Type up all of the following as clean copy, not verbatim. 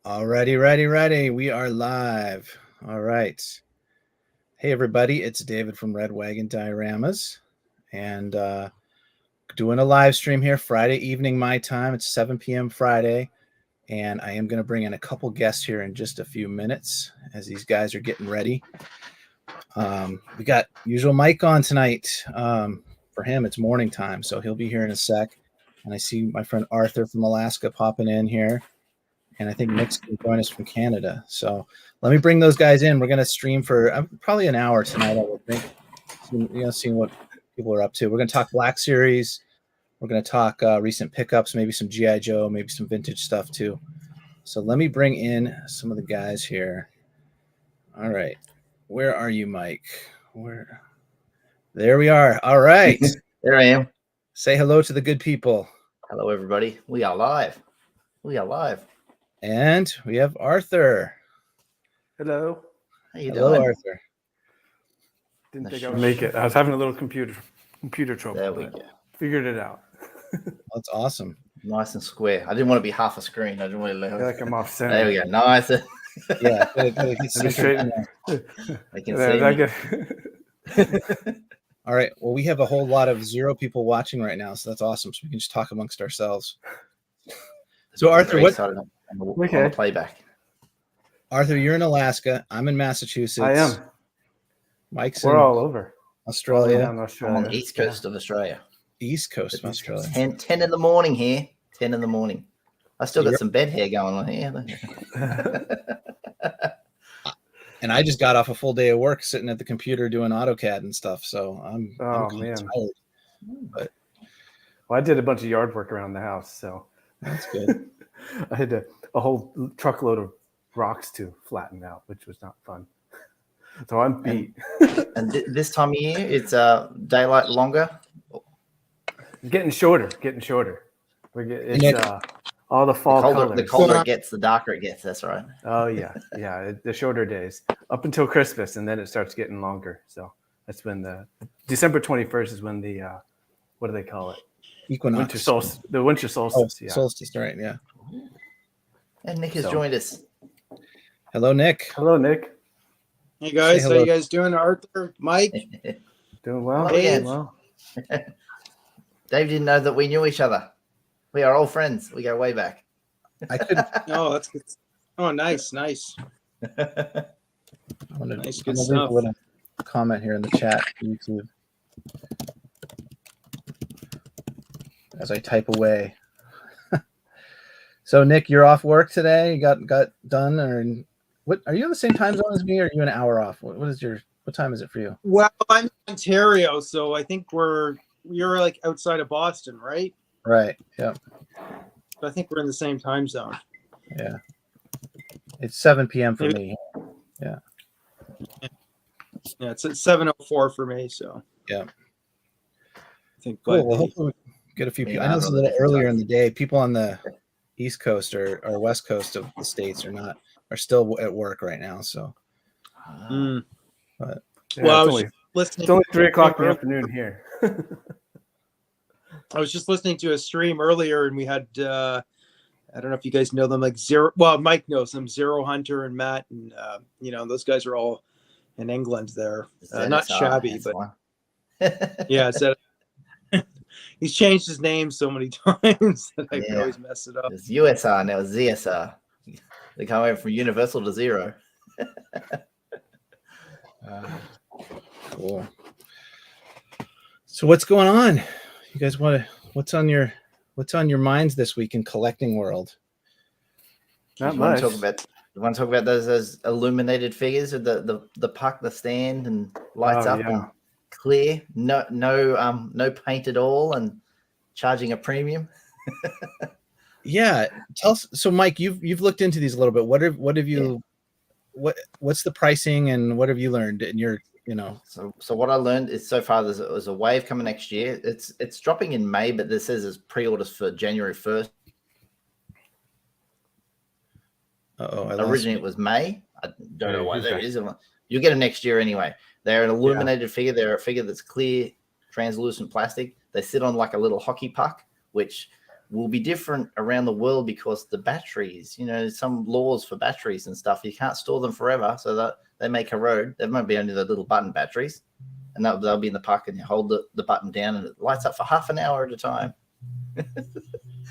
Alrighty, ready. We are live. All right. Hey, everybody. It's David from Red Wagon Dioramas. And doing a live stream here Friday evening, my time. It's 7 p.m. Friday. And I am going to bring in a couple guests here in just a few minutes as these guys are getting ready. We got usual Mike on tonight. For him, it's morning time, so he'll be here in a sec. And I see my friend Arthur from Alaska popping in here. And I think Nick's going to join us from Canada. So let me bring those guys in. We're going to stream for probably an hour tonight, I would think. Seeing what people are up to. We're going to talk Black Series. We're going to talk recent pickups, maybe some G.I. Joe, maybe some vintage stuff too. So let me bring in some of the guys here. All right. Where are you, Mike? Where? There we are. All right. There I am. Say hello to the good people. Hello, everybody. We are live. And we have Arthur. Hello. How you Hello, doing? Arthur. Didn't think I would make it. I was having a little computer trouble. There we go. Figured it out. That's awesome. Nice and square. I didn't want to be half a screen. I didn't want to I feel like I'm off center. There we go. Nice. Yeah. I can see me. All right. Well, we have a whole lot of 0 people watching right now, so that's awesome. So we can just talk amongst ourselves. So, Arthur, what? On the playback. Arthur, you're in Alaska. I'm in Massachusetts. I am. Mike's We're all over. Australia. Yeah, I'm on the east coast of Australia. East coast of Australia. 10 in the morning here. 10 in the morning. I still got some bed hair going on here. And I just got off a full day of work sitting at the computer doing AutoCAD and stuff. So I'm man. tired. But I did a bunch of yard work around the house, so that's good. I had a whole truckload of rocks to flatten out, which was not fun. So I'm beat. And this time of year, it's daylight longer. Getting shorter. It's all the fall colors. The colder it gets, the darker it gets. That's right. Oh yeah. The shorter days up until Christmas, and then it starts getting longer. So that's when the December 21st is when the what do they call it? Equinox. Winter solstice. The winter solstice. Yeah. Solstice, right? Yeah. And Nick has joined us. Hello, Nick. Hello, Nick. Hey guys, how you guys doing? Arthur, Mike, doing well. Dave. Well. Dave didn't know that we knew each other. We are all friends. We go way back. I couldn't. Oh, that's good. Oh, nice. I want to Nice, good stuff. comment here in the chat, YouTube, as I type away. So, Nick, you're off work today. You got done, or what? Are you on the same time zone as me, or are you an hour off? What time is it for you? Well, I'm in Ontario, so I think you're like outside of Boston, right? Right. Yeah. So I think we're in the same time zone. Yeah. It's 7 p.m. for me. Yeah. Yeah, it's at 7:04 for me. So yeah. I think. Cool. Well, hopefully we get a few people. I know it's a little earlier in the day. People on the East Coast or West Coast of the States are still at work right now. So. But I was listening. It's only 3:00 in the afternoon here. I was just listening to a stream earlier, and we had I don't know if you guys know them, like Zero. Well, Mike knows them, Zero Hunter and Matt, and those guys are all in England. They're not shabby, but yeah, he's changed his name so many times that I can always mess it up. It's USR now, it's ZSR. They come over from Universal to Zero. Cool. So what's going on? You guys what's on your minds this week in collecting world? Not much. You want to talk about those illuminated figures with the puck, the stand, and lights up and clear, no paint at all, and charging a premium. Yeah, tell us. So, Mike, you've looked into these a little bit. What have you? What's the pricing, and what have you learned in your? So what I learned is so far there's a wave coming next year. It's dropping in May, but this says it's pre-orders for January 1st. Originally it was May. I don't know why there is. You'll get them next year anyway. They're an illuminated figure. They're a figure that's clear, translucent plastic. They sit on like a little hockey puck, which will be different around the world because the batteries, some laws for batteries and stuff, you can't store them forever, so that they may corrode. There won't be only the little button batteries, and they'll be in the puck, and you hold the button down and it lights up for half an hour at a time.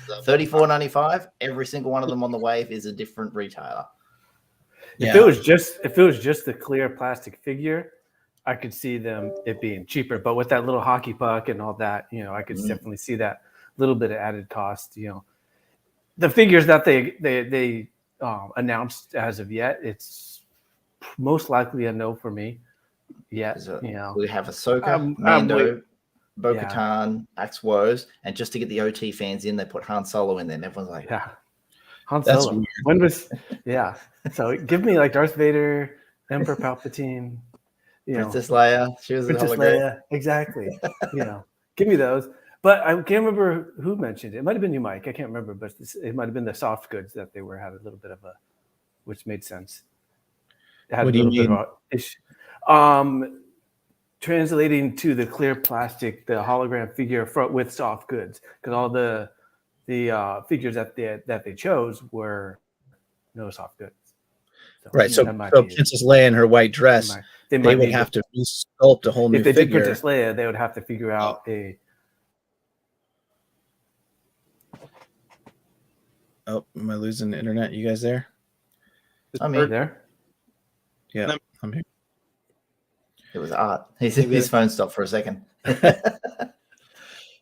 $34.95. Every single one of them on the Wave is a different retailer. If it was just the clear plastic figure, I could see it being cheaper. But with that little hockey puck and all that, I could definitely see that little bit of added cost. The figures that they announced as of yet, it's most likely a no for me. Yet, we have Ahsoka, Mando, Bo-Katan, Axe Woes, and just to get the OT fans in, they put Han Solo in there, and everyone's like, yeah, Han Solo. When was So give me like Darth Vader, Emperor Palpatine, Princess Leia. She was Princess Leia, exactly. Give me those. But I can't remember who mentioned it. It might have been you, Mike. I can't remember, but it might have been the soft goods that they had a little bit of which made sense. It had what do you mean? Translating to the clear plastic, the hologram figure with soft goods, because all the figures that they chose were no soft goods. So, right. So Princess Leia in her white dress, they would have to sculpt a whole new figure. If they did Princess Leia, they would have to figure out a. Oh, am I losing the internet? You guys there? I'm there. Yeah, I'm here. It was Art. His phone stopped for a second.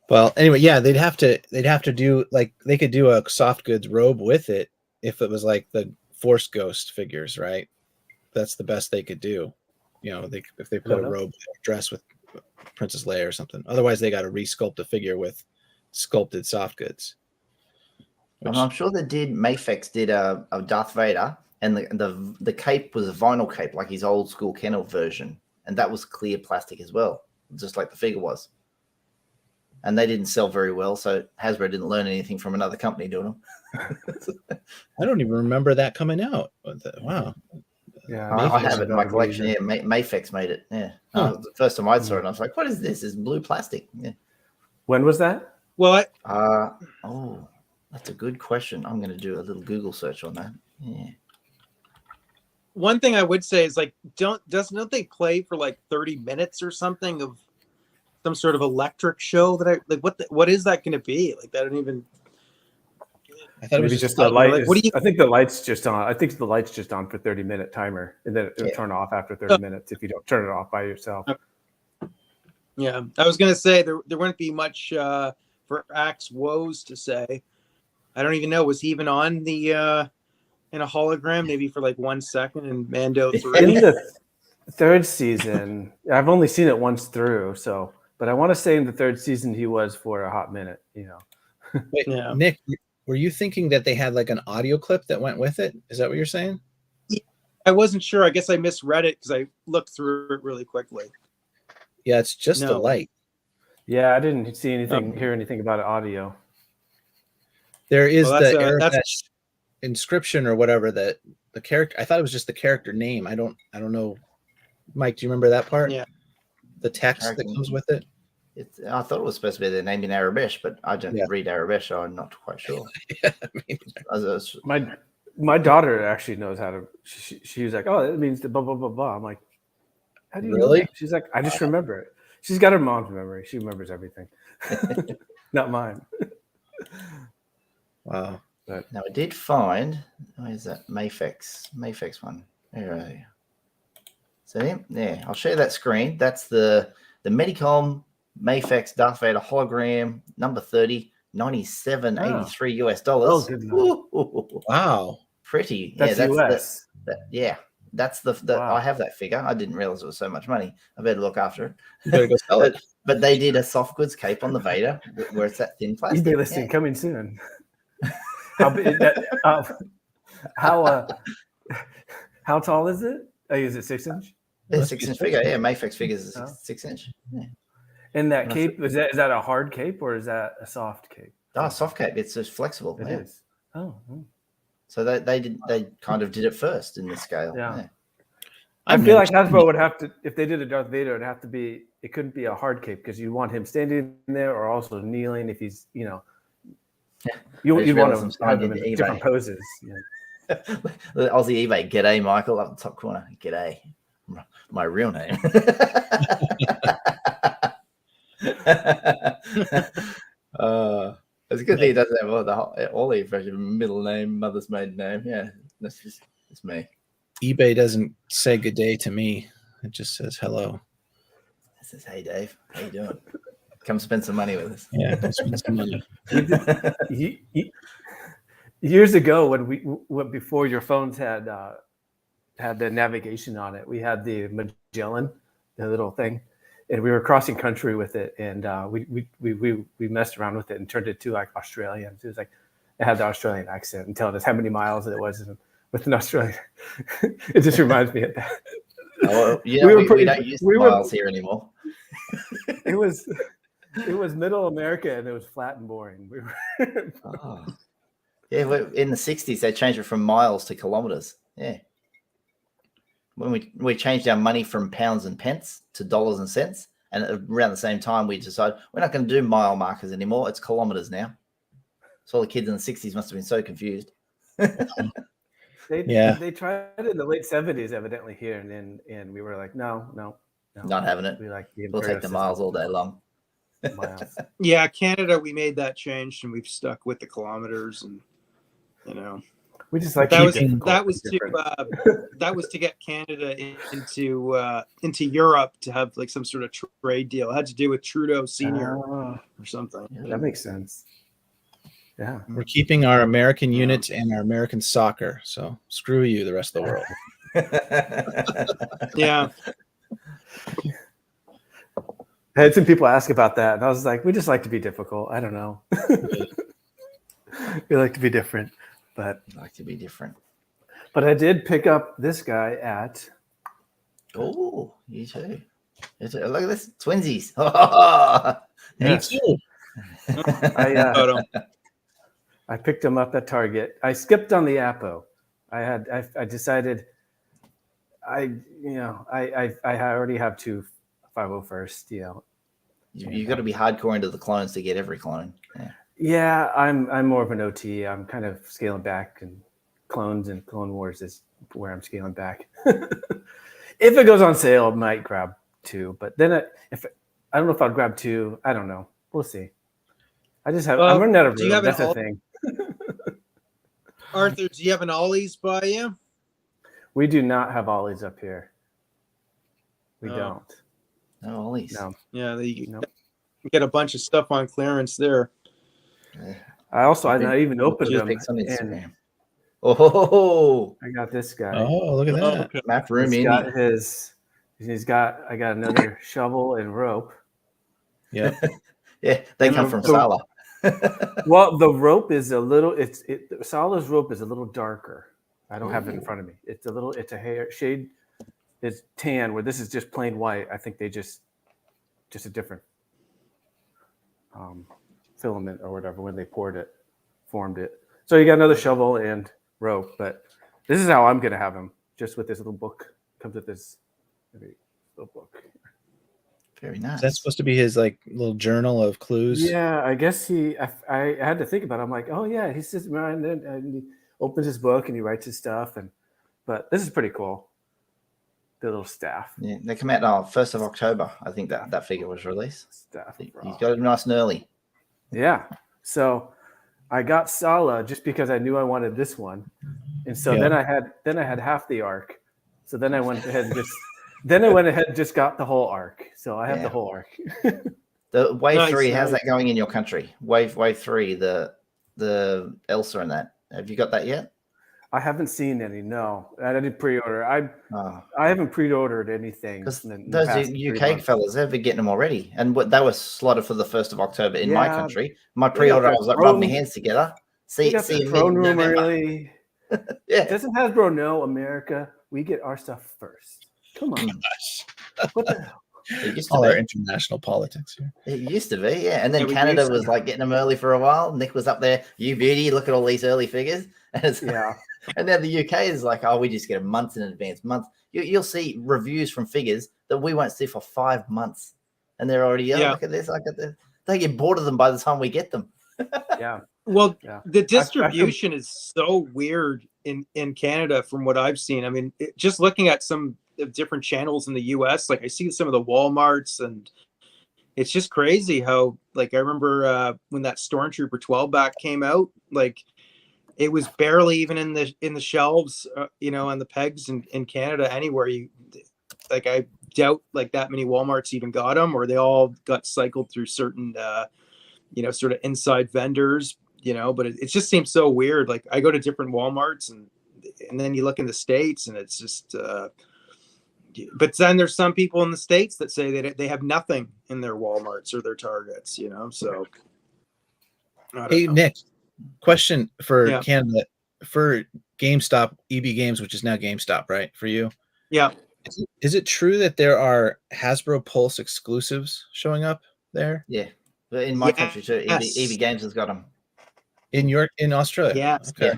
Well, anyway, yeah, they'd have to do they could do a soft goods robe with it if it was like the Force Ghost figures, right? That's the best they could do. If they put a robe dress with Princess Leia or something. Otherwise, they got to resculpt a figure with sculpted soft goods. I'm sure they did. Mafex did a Darth Vader, and the cape was a vinyl cape, like his old school kennel version, and that was clear plastic as well, just like the figure was. And they didn't sell very well, so Hasbro didn't learn anything from another company doing them. I don't even remember that coming out. Wow. Yeah, I have it in my collection. Yeah, Mafex made it. Yeah, the first time I saw it, I was like, "What is this? It's blue plastic." Yeah. When was that? Well, that's a good question. I'm going to do a little Google search on that. Yeah. One thing I would say is don't they play for like 30 minutes or something of some sort of electric show that what is that going to be? Like, that don't even. I thought it was just the light. I think the light's just on. I think the light's just on for 30-minute timer, and then it'll turn off after 30 minutes if you don't turn it off by yourself. Yeah, I was going to say there wouldn't be much for Axe Woes to say. I don't even know. Was he even on the in a hologram? Maybe for like 1 second in Mando 3. In the third season, I've only seen it once through. But I want to say in the third season he was for a hot minute. Wait, yeah. Nick, were you thinking that they had like an audio clip that went with it? Is that what you're saying? I wasn't sure. I guess I misread it because I looked through it really quickly. Yeah, it's just the light. Yeah, I didn't see anything, hear anything about audio. There is that inscription or whatever that the character. I thought it was just the character name. I don't know. Mike, do you remember that part? Yeah. The text that comes with it. I thought it was supposed to be their name in Arabic, but I don't read Arabic, so I'm not quite sure. My daughter actually knows how to. She was like, "Oh, it means the blah blah blah blah." I'm like, "How do you know that?" She's like, "I just remember it." She's got her mom's memory. She remembers everything, not mine. Wow. But now I did find. Where's that Mafex one? There. So yeah, I'll share that screen. That's the Medicom Mafex Darth Vader hologram number 30, $97.83 US. Oh, good Ooh, wow, pretty. That's US. That's the wow. I have that figure. I didn't realize it was so much money. I better look after it. You better go sell it. But they did a soft goods cape on the Vader where it's that thin plastic. eBay listing coming soon. How big? How tall is it? Is it 6 inch? It's 6 inch figure. Yeah, Mafex figures is 6 inch. Yeah. And that cape is that a hard cape or is that a soft cape? Oh, soft cape. It's just flexible. It is. Oh. So they kind of did it first in the scale. Yeah. I feel like Hasbro would have to, if they did a Darth Vader, it'd have to be. It couldn't be a hard cape because you want him standing there or also kneeling if he's You want realised I'm to signed have them in into eBay. different poses. Yeah. The Aussie eBay, g'day, Michael, up the top corner. G'day. My real name. It's a good thing he doesn't have all the information, middle name, mother's maiden name. Yeah, that's just it's me. eBay doesn't say good day to me. It just says hello. It says, hey, Dave, how you doing? Come spend some money with us. Yeah, come spend some money. Years ago, when before your phones had the navigation on it, we had the Magellan, the little thing, and we were crossing country with it, and we messed around with it and turned it to like Australian. So it was like it had the Australian accent and telling us how many miles it was with an Australian. It just reminds me of that. Oh, yeah, we don't use miles here anymore. It was middle America, and it was flat and boring. Yeah, in the 60s, they changed it from miles to kilometers. Yeah. When we changed our money from pounds and pence to dollars and cents, and around the same time, we decided we're not going to do mile markers anymore. It's kilometers now. So all the kids in the 60s must have been so confused. They tried it in the late 70s, evidently here, and we were like, no, not having it. We'll take the miles all day long. Miles. Yeah, Canada, we made that change, and we've stuck with the kilometers, and we just like that was to get Canada into Europe to have like some sort of trade deal. It had to do with Trudeau Senior or something. Yeah, that makes sense. Yeah, we're keeping our American units and our American soccer. So screw you, the rest of the world. Yeah. I had some people ask about that, and I was like, we just like to be difficult. I don't know. We like to be different, but But I did pick up this guy at. Oh, you too. Look at this, twinsies. Me too. I picked him up at Target. I skipped on the Apo. I decided I already have two 501st, You got to be hardcore into the clones to get every clone. Yeah, I'm more of an OT. I'm kind of scaling back, and clones and Clone Wars is where I'm scaling back. If it goes on sale, I might grab two, but then I don't know if I'll grab two. I don't know. We'll see. I'm running out of room. That's the thing. Arthur, do you have an Ollie's by you? We do not have Ollies up here. We don't. No Ollies. No. Yeah, you get a bunch of stuff on clearance there. I not even opened them. On Instagram. Oh, I got this guy. Oh, look at that. Okay. Map room. I got another shovel and rope. Yeah. Yeah, they come from Sala. Well, the rope is a little. Sala's rope is a little darker. I don't have it in front of me. It's a hair shade. It's tan, where this is just plain white. I think they just a different filament or whatever when they formed it. So you got another shovel and rope, but this is how I'm gonna have him. Just with this little book. Comes with this little book. Very nice. Is that supposed to be his like little journal of clues? Yeah, I guess I had to think about it. I'm like, oh yeah, he sits around and he opens his book and he writes his stuff. But this is pretty cool. The little staff. Yeah, they come out 1st of October. I think that figure was released. Staff. He's got it nice and early. Yeah. So I got Sala just because I knew I wanted this one, and so then I had half the arc. So then I went ahead and just got the whole arc. So I have the whole arc. The wave 3, how's that going in your country? Wave 3, the Elsa and that. Have you got that yet? I haven't seen any. No, I didn't pre-order. I haven't pre-ordered anything. Because those UK fellas, they've been getting them already, and they were slotted for the 1st of October in my country. My pre-order, I was like rubbing my hands together. See throne room early. Yeah. Doesn't Hasbro know America? We get our stuff first. Come on. What the hell? All our international politics here. It used to be, yeah. And then Canada was like getting them early for a while. Nick was up there. You beauty, look at all these early figures. And now the UK is like, oh, we just get them months in advance. You'll see reviews from figures that we won't see for 5 months, and they're already look at this, look at this. They get bored of them by the time we get them. Yeah, Well, Yeah. the distribution is so weird in Canada from what I've seen. I mean, just looking at some of different channels in the US, like I see some of the Walmarts, and it's just crazy how, like, I remember when that Stormtrooper 12 back came out, like it was barely even in the shelves, on the pegs in Canada anywhere. I doubt like that many Walmarts even got them, or they all got cycled through certain sort of inside vendors, but it just seems so weird. Like I go to different Walmarts, and then you look in the States, and it's just but then there's some people in the States that say that they have nothing in their Walmarts or their Targets, so I don't know. Nick, question for Yeah. Canada, for GameStop, EB Games, which is now GameStop, right? For you? Yeah. Is it true that there are Hasbro Pulse exclusives showing up there? Yeah. But in my country too, EB Games has got them. In Australia? Yes. Okay. Yeah.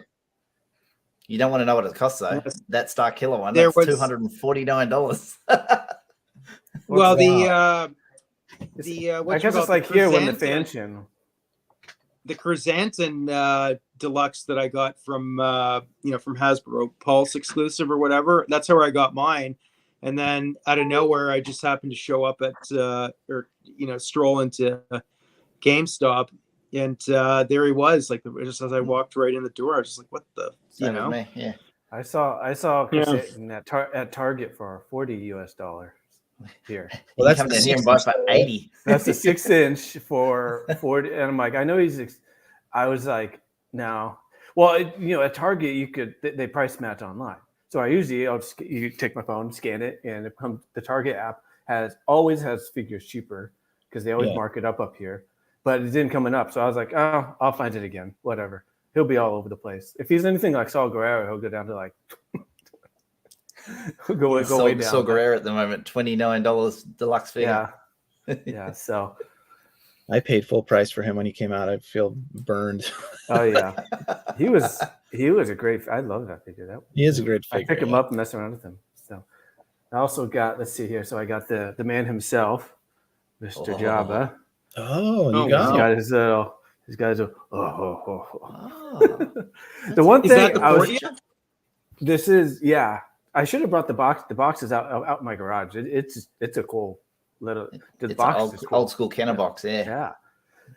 You don't want to know what it costs though. Yes. That Star Killer one, There that's was- $249. Well, I what guess it's like here when the fan channel. The Chrysanthemum Deluxe that I got from from Hasbro Pulse exclusive or whatever. That's how I got mine. And then out of nowhere, I just happened to show up at stroll into GameStop, and there he was. Like just as I walked right in the door, I was just like, "What the?" Me, yeah. I saw Chrysanthemum at Target for $40 here. Well, that's come down here and buy for 80. That's a 6-inch for 40, and I'm like, I know I was like, no. Well, at Target they price match online. So I usually you take my phone, scan it, and the Target app always has figures cheaper because they always mark it up here. But it didn't coming up, so I was like, oh, I'll find it again. Whatever. He'll be all over the place. If he's anything like Saul Guerrero, he'll go down to like go way down. Saul Guerrero at the moment, $29 deluxe figure. Yeah, yeah. So I paid full price for him when he came out. I feel burned. Oh yeah, he was a great. I love that figure. He is a great figure. I pick him up and mess around with him. So I also got. Let's see here. So I got the man himself, Mr. Jabba. Oh, you got his guys are. The one thing this is I should have brought the box. The box is out in my garage. It's a cool little. The box is cool. Old school Kenner box. Yeah.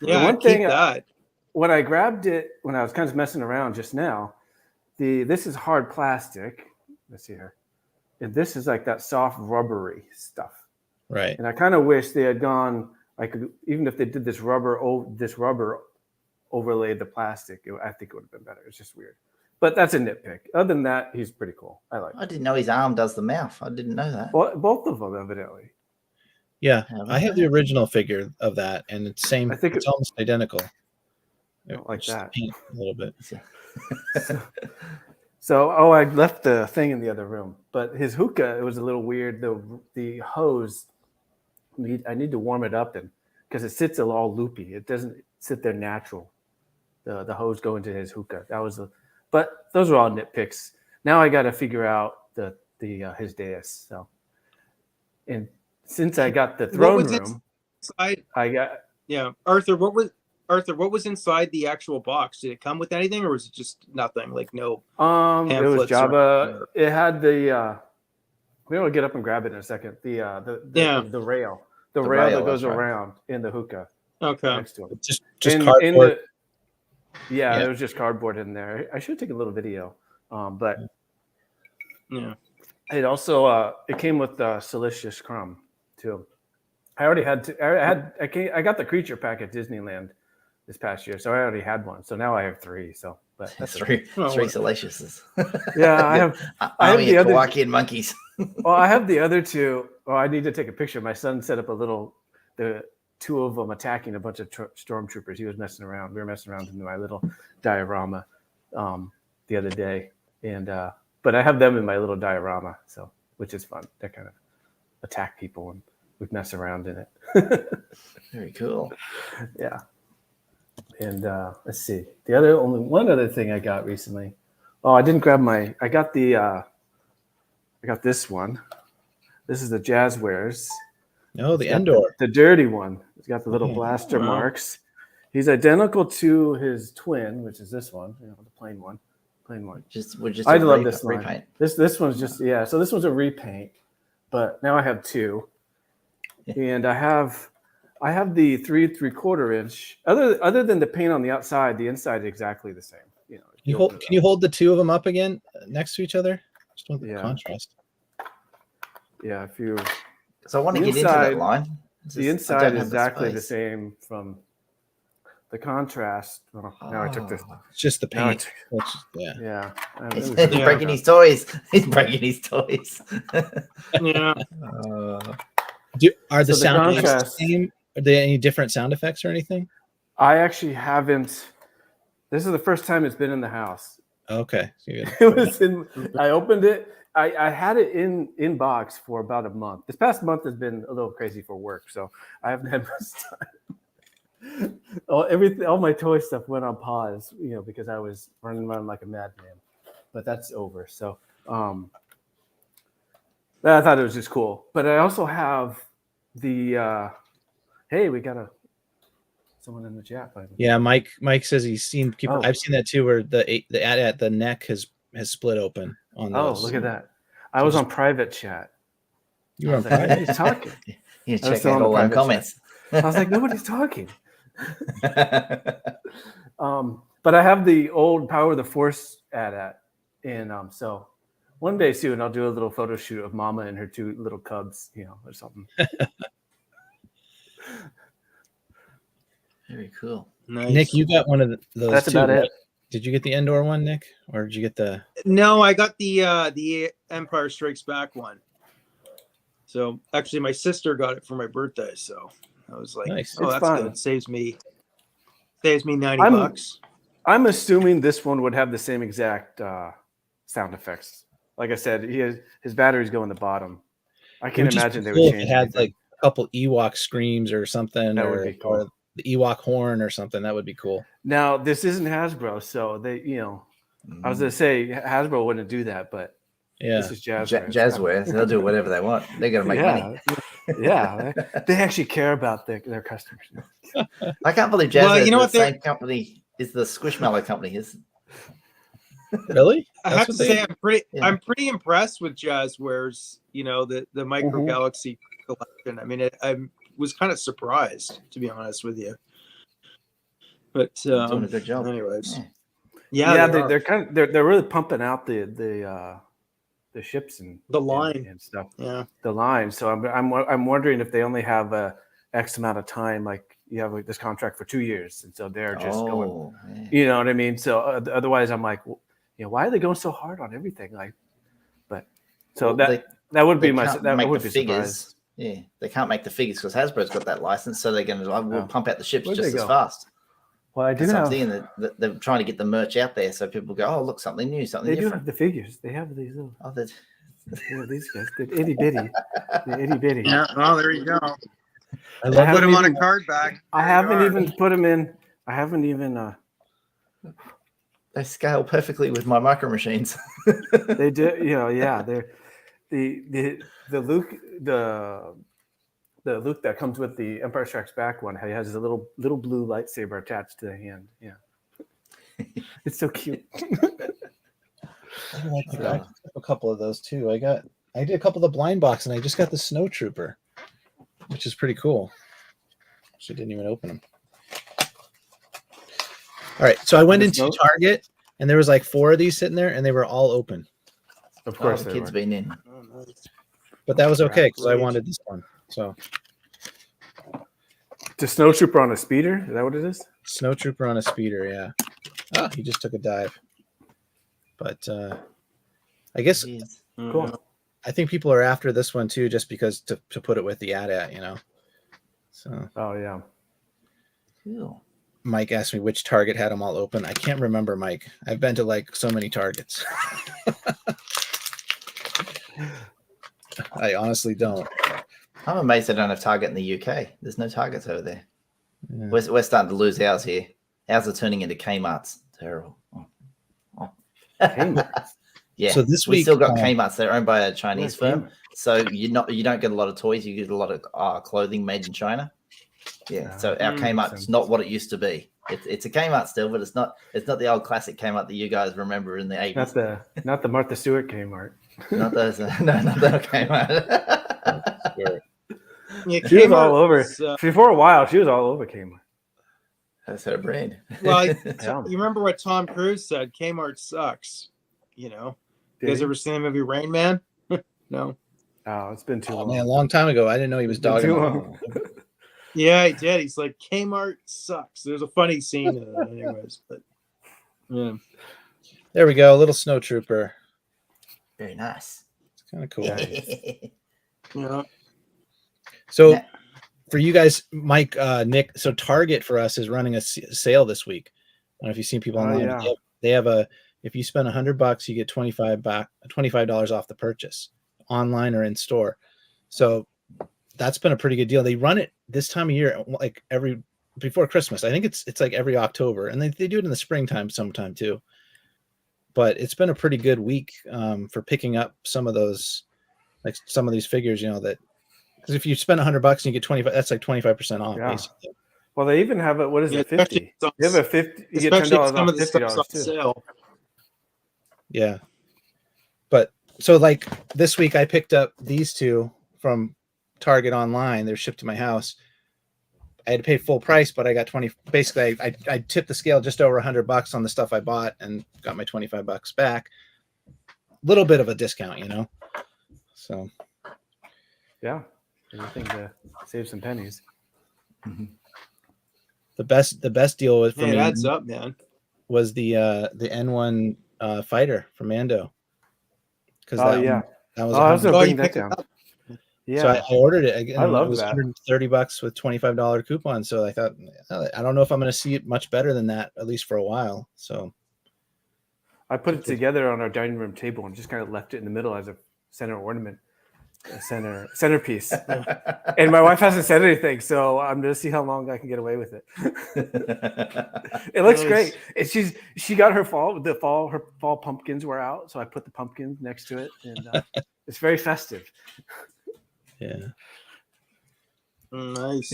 The one thing that when I grabbed it when I was kind of messing around just now, this is hard plastic. Let's see here, and this is like that soft rubbery stuff. Right. And I kind of wish they had gone like even if they did this rubber overlaid the plastic, I think it would have been better. It's just weird. But that's a nitpick. Other than that, he's pretty cool. I like him. I didn't know his arm does the mouth. I didn't know that. Well, both of them, evidently. Yeah, I have the original figure of that, and it's same. I think it's almost identical. I don't like that. A little bit. So, I left the thing in the other room, but his hookah, it was a little weird. The hose, I need to warm it up, and because it sits all loopy, it doesn't sit there natural. The hose go into his hookah. But those are all nitpicks. Now I got to figure out his dais. So, and since I got the throne room, I got Arthur. What was inside the actual box? Did it come with anything, or was it just nothing? Like no. It was Jabba. It had the. We're gonna get up and grab it in a second. The rail. The rail that goes around in the hookah. Okay. Next to him. Just cardboard. There was just cardboard in there. I should take a little video, but it also it came with Silicious Crumb too. I already had I got the creature pack at Disneyland this past year, so I already had one. So now I have 3. So, but that's three Siliciouses. Yeah, I have the other Kowakian monkeys. Well, I have the other 2. Oh, I need to take a picture. My son set up the 2 of them attacking a bunch of stormtroopers. He was messing around. We were messing around in my little diorama the other day, and but I have them in my little diorama, so which is fun. They kind of attack people, and we mess around in it. Very cool. Yeah. And let's see. Only one other thing I got recently. Oh, I didn't grab I got this one. This is the Jazzwares. No, the Endor. The dirty one. It's got the little blaster marks. He's identical to his twin, which is this one, the plain one. Just I love this line. repaint. This one's just So this one's a repaint, but now I have two, and I have the 3 3/4 inch. Other than the paint on the outside, the inside is exactly the same. Can you hold the two of them up again next to each other? Just want the contrast. Yeah, if you. So I want to get into that line. The inside is exactly the same from the contrast. Now I took this. It's just the paint. Yeah. He's breaking his toys. He's breaking his toys. Yeah. Are the sound effects the same? Are there any different sound effects or anything? I actually haven't. This is the first time it's been in the house. Okay. It was I opened it. I had it in box for about a month. This past month has been a little crazy for work, so I haven't had much time. All my toy stuff went on pause, because I was running around like a madman. But that's over. So I thought it was just cool. But I also have the hey, we got someone in the chat. Yeah, Mike says he's seen people. Oh. I've seen that too, where the at the neck has split open on those. Oh, look at that! I was on private chat. You were on private? He's talking. You're checking all the comments. I was like, nobody's talking. But I have the old Power of the Force at, and so one day soon I'll do a little photo shoot of Mama and her two little cubs, or something. Very cool. Nice. Nick, you got one of those. That's about it. Did you get the Endor one, Nick, or did you get the? No, I got the Empire Strikes Back one. So actually, my sister got it for my birthday. So I was like, nice. "Oh, that's fun. Good. Saves me $90." I'm assuming this one would have the same exact sound effects. Like I said, his batteries go in the bottom. I can't imagine they would change. It had like a couple Ewok screams or something, that would be cool. Or the Ewok horn or something. That would be cool. Now, this isn't Hasbro, so they, I was going to say Hasbro wouldn't do that, but this is Jazzware. Jazzware, they'll do whatever they want. They're going to make money. Yeah, they actually care about their customers. I can't believe Jazzware is the same company is the Squishmallow company. Really? I have to say, I'm pretty impressed with Jazzware's, the Micro Galaxy collection. I mean, I was kind of surprised, to be honest with you. But doing a good job. Anyways, they're really pumping out the ships and the line and stuff. Yeah, the line. So I'm wondering if they only have a X amount of time, like you have this contract for 2 years, and so they're just going. Man. You know what I mean? So otherwise, I'm like, why are they going so hard on everything? Like, but so that would be figures. Yeah, they can't make the figures because Hasbro's got that license, so they're going to pump out the ships just as fast. Well, I do have. They're trying to get the merch out there, so people go, "Oh, look, something new, something different." They do have the figures. They have these little. Oh, these guys, they're itty bitty. The itty bitty. Yeah. Well, there you go. I love put them on a card back. I haven't even put them in. I haven't even. They scale perfectly with my micro machines. They do. Yeah. They're the Luke the Luke that comes with the Empire Strikes Back one. He has a little blue lightsaber attached to the hand. Yeah, it's so cute. I like a couple of those too. I did a couple of the blind box, and I just got the Snow Trooper, which is pretty cool. She didn't even open them. All right, so I went into Target, and there was like 4 of these sitting there, and they were all open. Of course, the kids been in. But that was okay because I wanted this one. So, the Snow Trooper on a speeder? Is that what it is? Snow Trooper on a speeder, yeah. Oh, he just took a dive. But I guess cool. I think people are after this one too, just because to put it with the AT-AT, So. Oh yeah. Cool. Mike asked me which Target had them all open. I can't remember, Mike. I've been to like so many Targets. I honestly don't. I'm amazed they don't have Target in the UK. There's no Targets over there. Yeah. We're starting to lose ours here. Ours are turning into Kmart's. Terrible. Kmart. Yeah. So this week we still got Kmart's. They're owned by a Chinese firm. So you don't get a lot of toys. You get a lot of clothing made in China. Yeah, so our 100%. Kmart's not what it used to be. It's a Kmart still, but it's not the old classic Kmart that you guys remember in the 80s. Not the Martha Stewart Kmart. Not those. No, not that Kmart. Yeah, She was all Kmart over. was, For a while, she was all over Kmart. That's her brand. well, Yeah. you remember what Tom Cruise said? Kmart sucks. You know, Did you guys he? ever seen the movie Rain Man? No. Oh, it's been too Oh long. man, a long time ago. I didn't know he was It's been dogging. too on- long. Yeah, he did. He's like, Kmart sucks. There's a funny scene in it, anyways. But yeah, There we go. A little snow trooper. Very nice. It's kind of cool. yeah. So Yeah. for you guys, Mike, Nick, so Target for us is running a sale this week. I don't know if you've seen people Oh, online. yeah. They have if you spend $100, you get $25 off the purchase online or in store. So that's been a pretty good deal. They run it this time of year, like before Christmas. I think it's like every October, and they do it in the springtime sometime too. But it's been a pretty good week for picking up some of those, like some of these figures, that because if you spend $100 and you get 25, that's like 25% off. Yeah. Basically. Well, they even have it. What is Yeah, it? 50. especially You have a 50. You get especially $10 some off of the stuff's $50 on too. sale. Yeah. But so like this week I picked up these two from Target online. They're shipped to my house. I had to pay full price, but I got 20. Basically, I tipped the scale just over $100 on the stuff I bought and got my $25 back. Little bit of a discount, So Yeah. Anything to save some pennies. the best deal was for Hey, me that's up, man. was the N1 fighter from Mando. Because Oh, yeah. that was I was $100. going to Oh, bring you that picked it down. up. Yeah. So I ordered it again. I love it was that. $130 with $25 coupon. So I thought, I don't know if I'm going to see it much better than that, at least for a while. So I put it together on our dining room table and just kind of left it in the middle as a center ornament, a centerpiece. And my wife hasn't said anything, so I'm going to see how long I can get away with it. It looks Nice. great. And she got her fall pumpkins were out, so I put the pumpkins next to it, and it's very festive. yeah. Nice.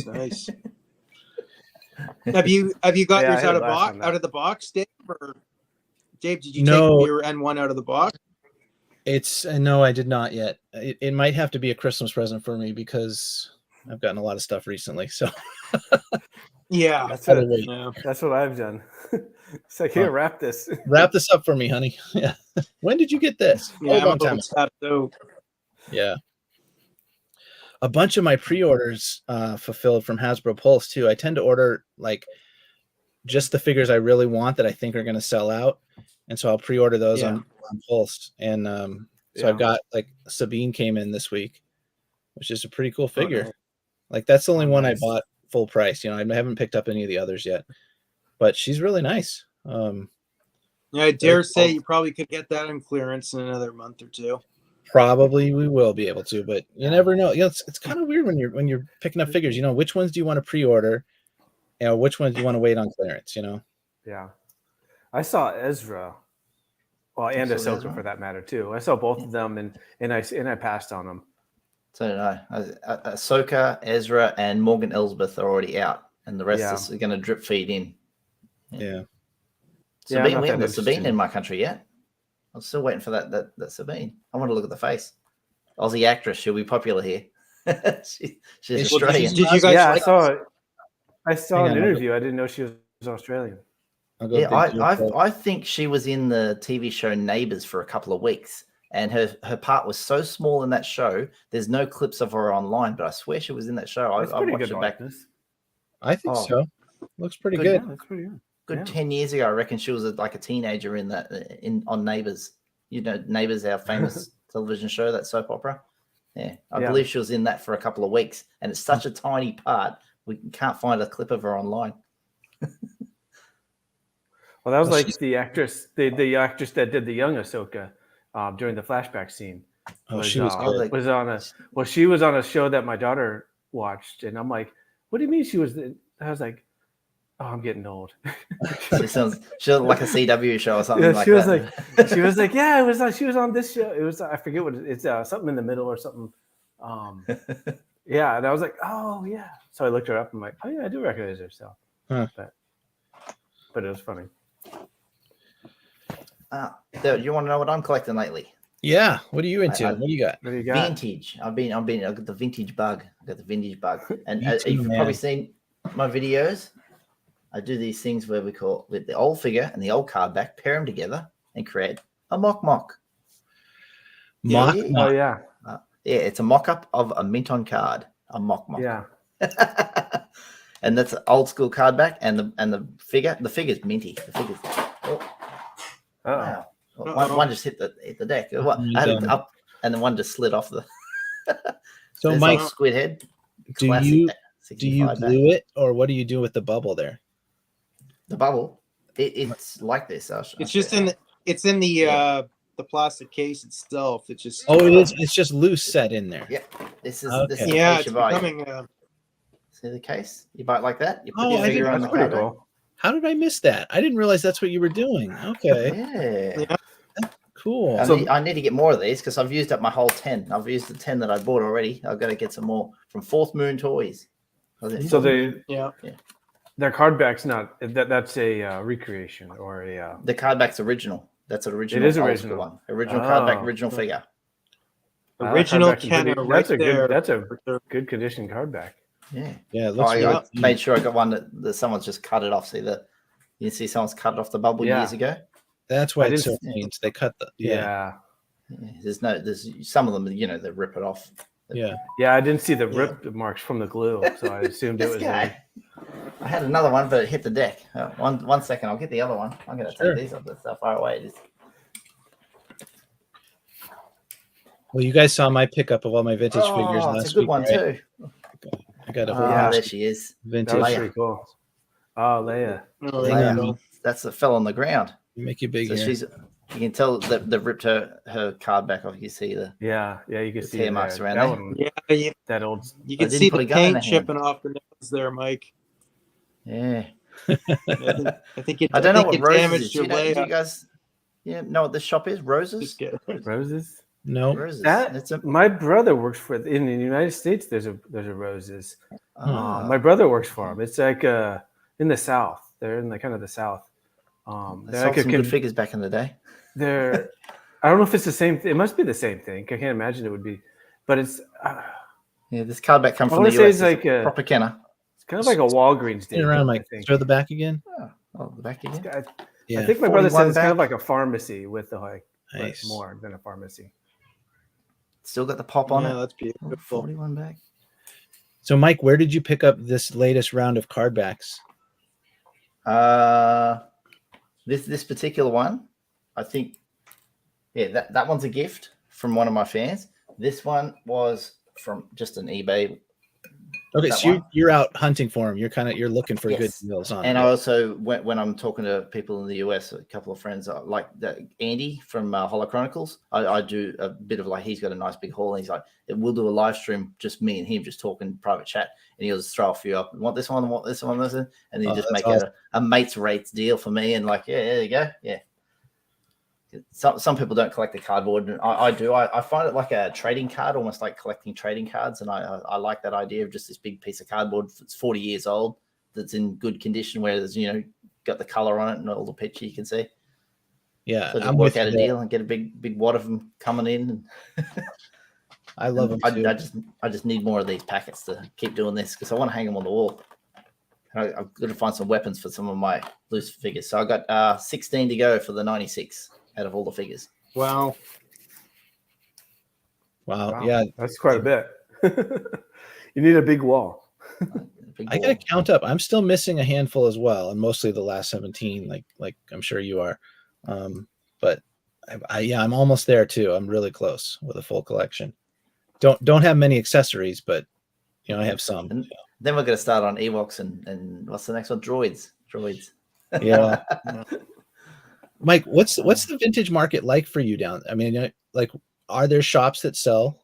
Have you got Yeah, I yours had out a of blast on that. out of the box, Dave? Or Dave, did you No. take your N1 out of the box? It's no, I did not yet. It might have to be a Christmas present for me because I've gotten a lot of stuff recently. So Yeah. That's gotta it. wait. Yeah. That's what I've done. It's like, here, wrap this. Wrap this up for me, honey. Yeah. When did you get this? Yeah, a long time. so Yeah. A bunch of my pre-orders fulfilled from Hasbro Pulse too. I tend to order like just the figures I really want that I think are going to sell out, and so I'll pre-order those Yeah. on Pulse. And so Yeah. I've got like Sabine came in this week, which is a pretty cool figure. nice. Like that's the only one nice. I bought full price. I haven't picked up any of the others yet, but she's really nice. Yeah, I dare Very say cool. you probably could get that on clearance in another month or two. Probably we will be able to, but you never know. It's kind of weird when you're picking up figures. Which ones do you want to pre-order? Which ones do you want to wait on clearance? Yeah. I saw Ezra. Well, and You saw Ahsoka Ezra? for that matter too. I saw both of them, and I passed on them. So did I. Ahsoka, Ezra, and Morgan Elsbeth are already out, and the rest Yeah. is going to drip feed in. Yeah. Yeah, I'm Sabine, not we haven't that got Sabine interested. in my country yet. I'm still waiting for that Sabine. I want to look at the face. Aussie actress, she'll be popular here. She's Is she- Australian. Did you guys Yeah, like I saw Hang an on, interview. I didn't know she was Australian. I'll go Yeah, dig through it. I think she was in the TV show Neighbours for a couple of weeks, and her part was so small in that show. There's no clips of her online, but I swear she was in that show. That's I pretty watched good it back likeness. I think Oh. so. Looks pretty Good. good. Yeah, that's pretty good. good Yeah. 10 years ago. I reckon she was like a teenager in that on Neighbours. Neighbours, our famous television show, that soap opera. Yeah, I Yeah. believe she was in that for a couple of weeks, and it's such a tiny part. We can't find a clip of her online. Well, that was Well, like she's- the actress that did the young Ahsoka during the flashback scene. Oh, she was Oh, good. like- She was on a show that my daughter watched, and I'm like, what do you mean she was? I was like, oh, I'm getting old. She sounds like a CW show or something Yeah, like she was that. she was like, yeah, it was. She was on this show. It was, I forget what it's something in the middle or something. Yeah, and I was like, oh yeah. So I looked her up. I'm like, oh yeah, I do recognize her. So, Huh. but it was funny. You want to know what I'm collecting lately? Yeah. What are you into? I- What do you got? What do you got? Vintage. I got the vintage bug. I got the vintage bug. And Me too, you've man. probably seen my videos. I do these things where we call with the old figure and the old card back, pair them together and create a mock. Mock. Oh yeah, Yeah, it's a mock-up of a mint-on card. A mock. yeah. And that's an old school card back and the figure. The figure's minty. The figure's wow. One just hit the deck. I had it up and then one just slid off the So There's Mike, some squid head. do Classic you 65 back. glue it, or what do you do with the bubble there? The bubble? It's like this. It's just in the plastic case itself. It's just Oh, it is. It's just loose set in there. Yeah, this is Okay. this is the yeah, case it's you buy. becoming See the case? You buy it like that. You put Oh, your I figure didn't- on the That's pretty card. cool. How did I miss that? I didn't realize that's what you were doing. Okay, Yeah. cool. I need to get more of these because I've used up my whole 10. I've used the 10 that I bought already. I've got to get some more from Fourth Moon Toys. So yeah. their card back's not that's a recreation or a. The card back's original. That's an original. It is old original. school one. Original card back, Oh. original figure. Original card back's Kenner pretty- right that's a there. good. That's a good condition card back. Yeah. Yeah, it looks I really made sure I got one that someone's just cut it off. See that? You see someone's cut it off the bubble Yeah. years ago. That's why I it's so didn't- clean. They cut the Yeah. Yeah, there's some of them, they rip it off. yeah. I didn't see the rip marks from the glue, so I assumed it This was. guy. I had another one, but it hit the deck. One second, I'll get the other one. I'm going to Sure. take these off. That's how far away it is. Well, you guys saw my pickup of all my vintage figures Oh, last it's a good week, one right? too. I got a Oh, whole Yeah. there she is. vintage. That was Leia. pretty cool. Oh, Leia. Oh, Hang there on. you go. That's the fell on the ground. You make it big So here. you can tell that they've ripped her card back off. You see the Yeah, you can The see tear it marks there. around That there. one, Yeah, that old. you I can didn't see put the a gun in paint the hand. chipping off the nails there, Mike. yeah. I think it. I don't know think what it roses damaged is. Do your you layup. guys know what this shop is? Roses? Just kidding. Roses. No. Roses. That It's a, my brother works for in the United States. There's a Roses. ah, My brother works for him. It's like in the South. They're in the kind of the South. they They're sold like some good figures back in the day. they're. I don't know if it's the same. It must be the same thing. I can't imagine it would be, but it's. Yeah, this card back comes I from wanna the say US. it's like a- proper Kenner. It's kind of like a Walgreens Spin deal. around, I Mike. think. Show the back again. Oh, the back again. Yeah. I think my brother said 41 it's kind of back. like a pharmacy with the like Nice. more than a pharmacy. Still got the pop on Yeah, it. that's beautiful. 41 back. So, Mike, where did you pick up this latest round of card backs? This particular one, I think, yeah, that one's a gift from one of my fans. This one was from just an eBay. Okay, That so one. you're out hunting for them. You're looking for Yes. good deals on. And it. I also, when I'm talking to people in the US, a couple of friends, like Andy from Hollow Chronicles, I do a bit of like, he's got a nice big haul. And he's like, we'll do a live stream, just me and him, just talking private chat. And he'll just throw a few up. Want this one, want this one, this one. And then Oh, just that's make awesome. a mates rates deal for me. And like, yeah, there you go. Yeah. Some people don't collect the cardboard, and I do. I find it like a trading card, almost like collecting trading cards, and I like that idea of just this big piece of cardboard that's 40 years old, that's in good condition, where there's got the color on it and all the picture you can see. Yeah, So just I'm work with out a you there. deal and get a big wad of them coming in. I love them too. I just need more of these packets to keep doing this because I want to hang them on the wall. And I've got to find some weapons for some of my loose figures. So I got 16 to go for the 96 out of all the figures. Wow. Wow. Yeah, that's quite a bit. You need a big wall. Big I wall. gotta count up. I'm still missing a handful as well, and mostly the last 17, like I'm sure you are. But I'm almost there too. I'm really close with a full collection. Don't have many accessories, but I have some. And then we're going to start on Ewoks and what's the next one? Droids. Yeah. Mike, what's the vintage market like for you down? I mean, like, are there shops that sell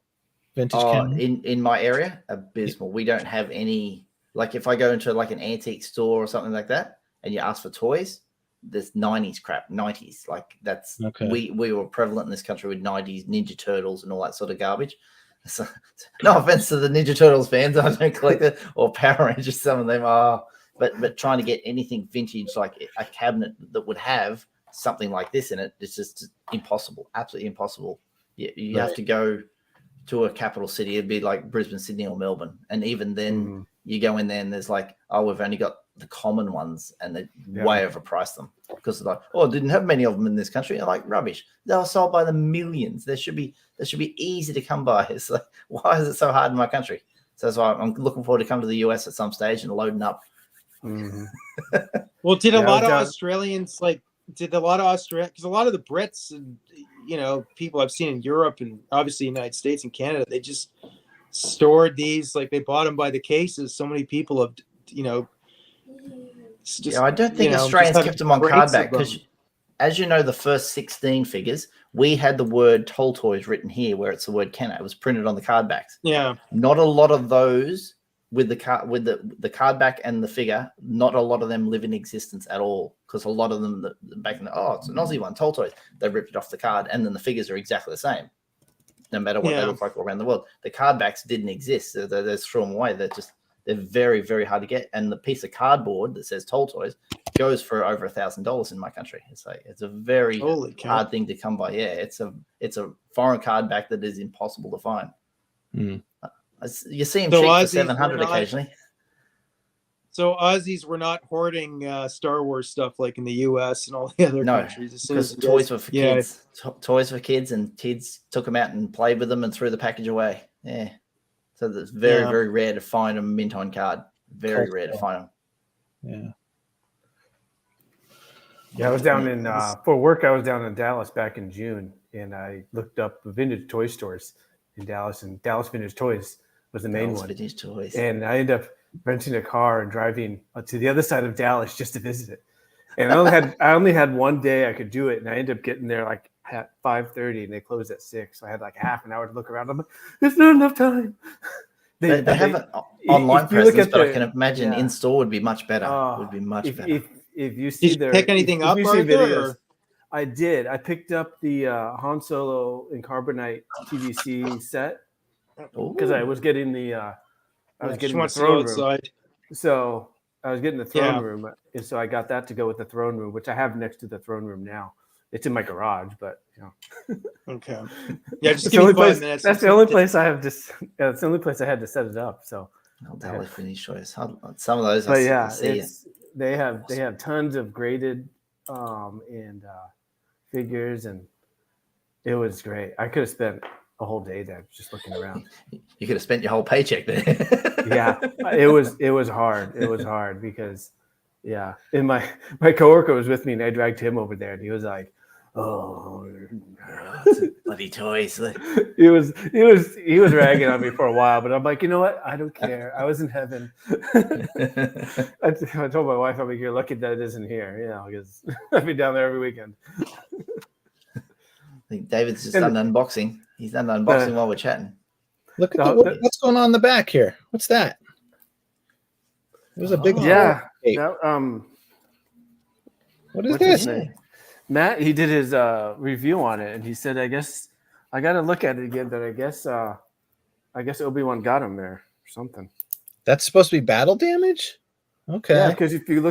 vintage cameras? In my area, abysmal. We don't have any. Like if I go into like an antique store or something like that, and you ask for toys, there's 90s crap, 90s. Like that's Okay. we were prevalent in this country with 90s Ninja Turtles and all that sort of garbage. So, no offense to the Ninja Turtles fans, I don't collect it, or Power Rangers. Some of them are, but trying to get anything vintage like a cabinet that would have something like this in it, it's just impossible. Absolutely impossible. You have to go to a capital city. It'd be like Brisbane, Sydney, or Melbourne, and even then, you go in there and there's like, oh, we've only got the common ones, and they way overpriced them because they're like, oh, didn't have many of them in this country. And like rubbish. They were sold by the millions. They should be easy to come by. It's like, why is it so hard in my country? So that's why I'm looking forward to come to the US at some stage and loading up. Well, did a lot of Australians because a lot of the Brits and people I've seen in Europe and obviously United States and Canada, they just stored these, like they bought them by the cases. So many people have, I don't think Australians kept them on card back because, as you know, the first 16 figures, we had the word Toll Toys written here where it's the word Kenner. It was printed on the card backs. Yeah. Not a lot of those with the card back and the figure, not a lot of them live in existence at all because a lot of them back in it's an Aussie one, Toll Toys. They ripped it off the card and then the figures are exactly the same, no matter what they look like all around the world. The card backs didn't exist. So they threw them away. They're very, very hard to get. And the piece of cardboard that says Toll Toys goes for over $1,000 in my country. It's a very hard thing to come by. Yeah, it's a foreign card back that is impossible to find. You see them cheap for 700 occasionally. So Aussies were not hoarding Star Wars stuff like in the US and all the other countries. Because toys were for kids. Toys for kids, and kids took them out and played with them and threw the package away. Yeah. So it's very, very rare to find a mint on card. Very rare to find them. Yeah, I was down in for work. I was down in Dallas back in June, and I looked up vintage toy stores in Dallas, and Dallas Vintage Toys was the main one. Vintage Toys. And I ended up renting a car and driving to the other side of Dallas just to visit it. And I only had one day I could do it, and I ended up getting there like at 5:30, and they closed at 6. So I had like half an hour to look around. I'm like, there's not enough time. They have an online presence, but I can imagine in store would be much better. Would be much better. If you see Did you pick anything up, videos, I did. I picked up the Han Solo and Carbonite TVC set because I was getting the the throne room. So I was getting the throne room, and so I got that to go with the throne room, which I have next to the throne room now. It's in my garage, but Okay. Yeah, just give me 5 minutes. That's the only place I have it's the only place I had to set it up. So I'll finish choice. Some of those, they have tons of graded and figures, and it was great. I could have spent a whole day there just looking around. You could have spent your whole paycheck there. Yeah, it was hard. It was hard because and my coworker was with me, and I dragged him over there, and he was like, "Oh, bloody toys!" He was ragging on me for a while, but I'm like, you know what? I don't care. I was in heaven. I told my wife, I'm like, you're lucky that it isn't here, because I've been down there every weekend. I think David's just done unboxing. He's done unboxing while we're chatting. Look at what's going on in the back here. What's that? There's a big what is this? Matt, he did his review on it, and he said, I guess I got to look at it again, but I guess Obi-Wan got him there or something. That's supposed to be battle damage? Okay. Yeah, because if you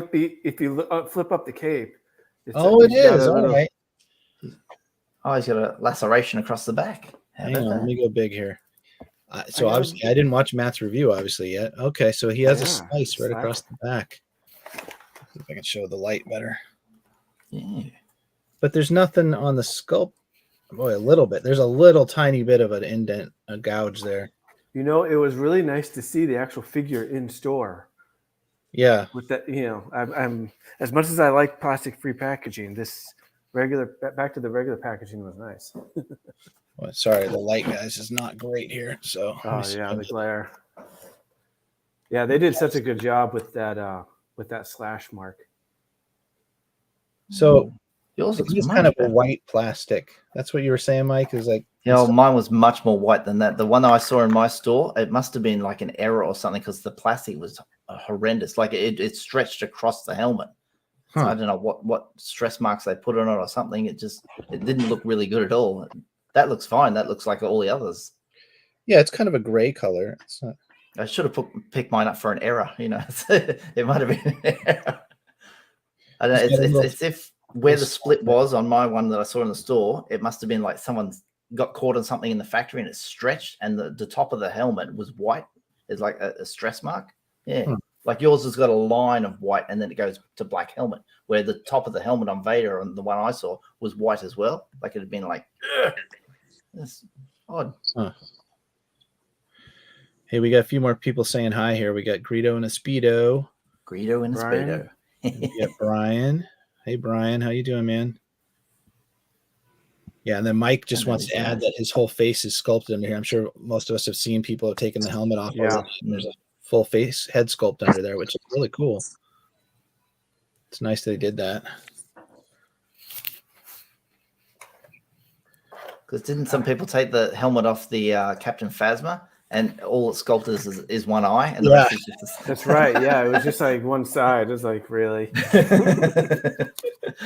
flip up the cape. It is. All right. Oh, he's got a laceration across the back. Hang on, let me go big here. So obviously, I didn't watch Matt's review, obviously, yet. Okay, so he has a slice right across the back. See if I can show the light better. Yeah. But there's nothing on the sculpt. Boy, a little bit. There's a little tiny bit of an indent, a gouge there. It was really nice to see the actual figure in store. Yeah. With that, I'm as much as I like plastic-free packaging, back to the regular packaging was nice. Well, sorry, the light, guys, is not great here. So the glare. Yeah, they did such a good job with that slash mark. So yours it's kind of a white plastic. That's what you were saying, Mike. Is like mine was much more white than that. The one that I saw in my store, it must have been like an error or something because the plastic was horrendous. Like it stretched across the helmet. So I don't know what stress marks they put on it or something. It didn't look really good at all. That looks fine. That looks like all the others. Yeah, it's kind of a gray color. It's not... I should have picked mine up for an error. You know, it might have been an error. I don't know. It's if where the split was on my one that I saw in the store, it must have been like someone's got caught on something in the factory and it stretched, and the top of the helmet was white. It's like a stress mark. Yeah. Like yours has got a line of white and then it goes to black helmet, where the top of the helmet on Vader and the one I saw was white as well. Like it had been like, that's odd. Huh. Hey, we got a few more people saying hi here. We got Greedo and a Speedo. Greedo and a Speedo. We got Brian. Hey, Brian. How you doing, man? Yeah, and then Mike just wants to add that his whole face is sculpted under here. I'm sure most of us have seen people have taken the helmet off. Yeah. There's a full face head sculpt under there, which is really cool. It's nice that they did that. Because didn't some people take the helmet off the Captain Phasma, and all it sculpted is one eye? And the rest is just That's right. Yeah, it was just like one side. It was like, really?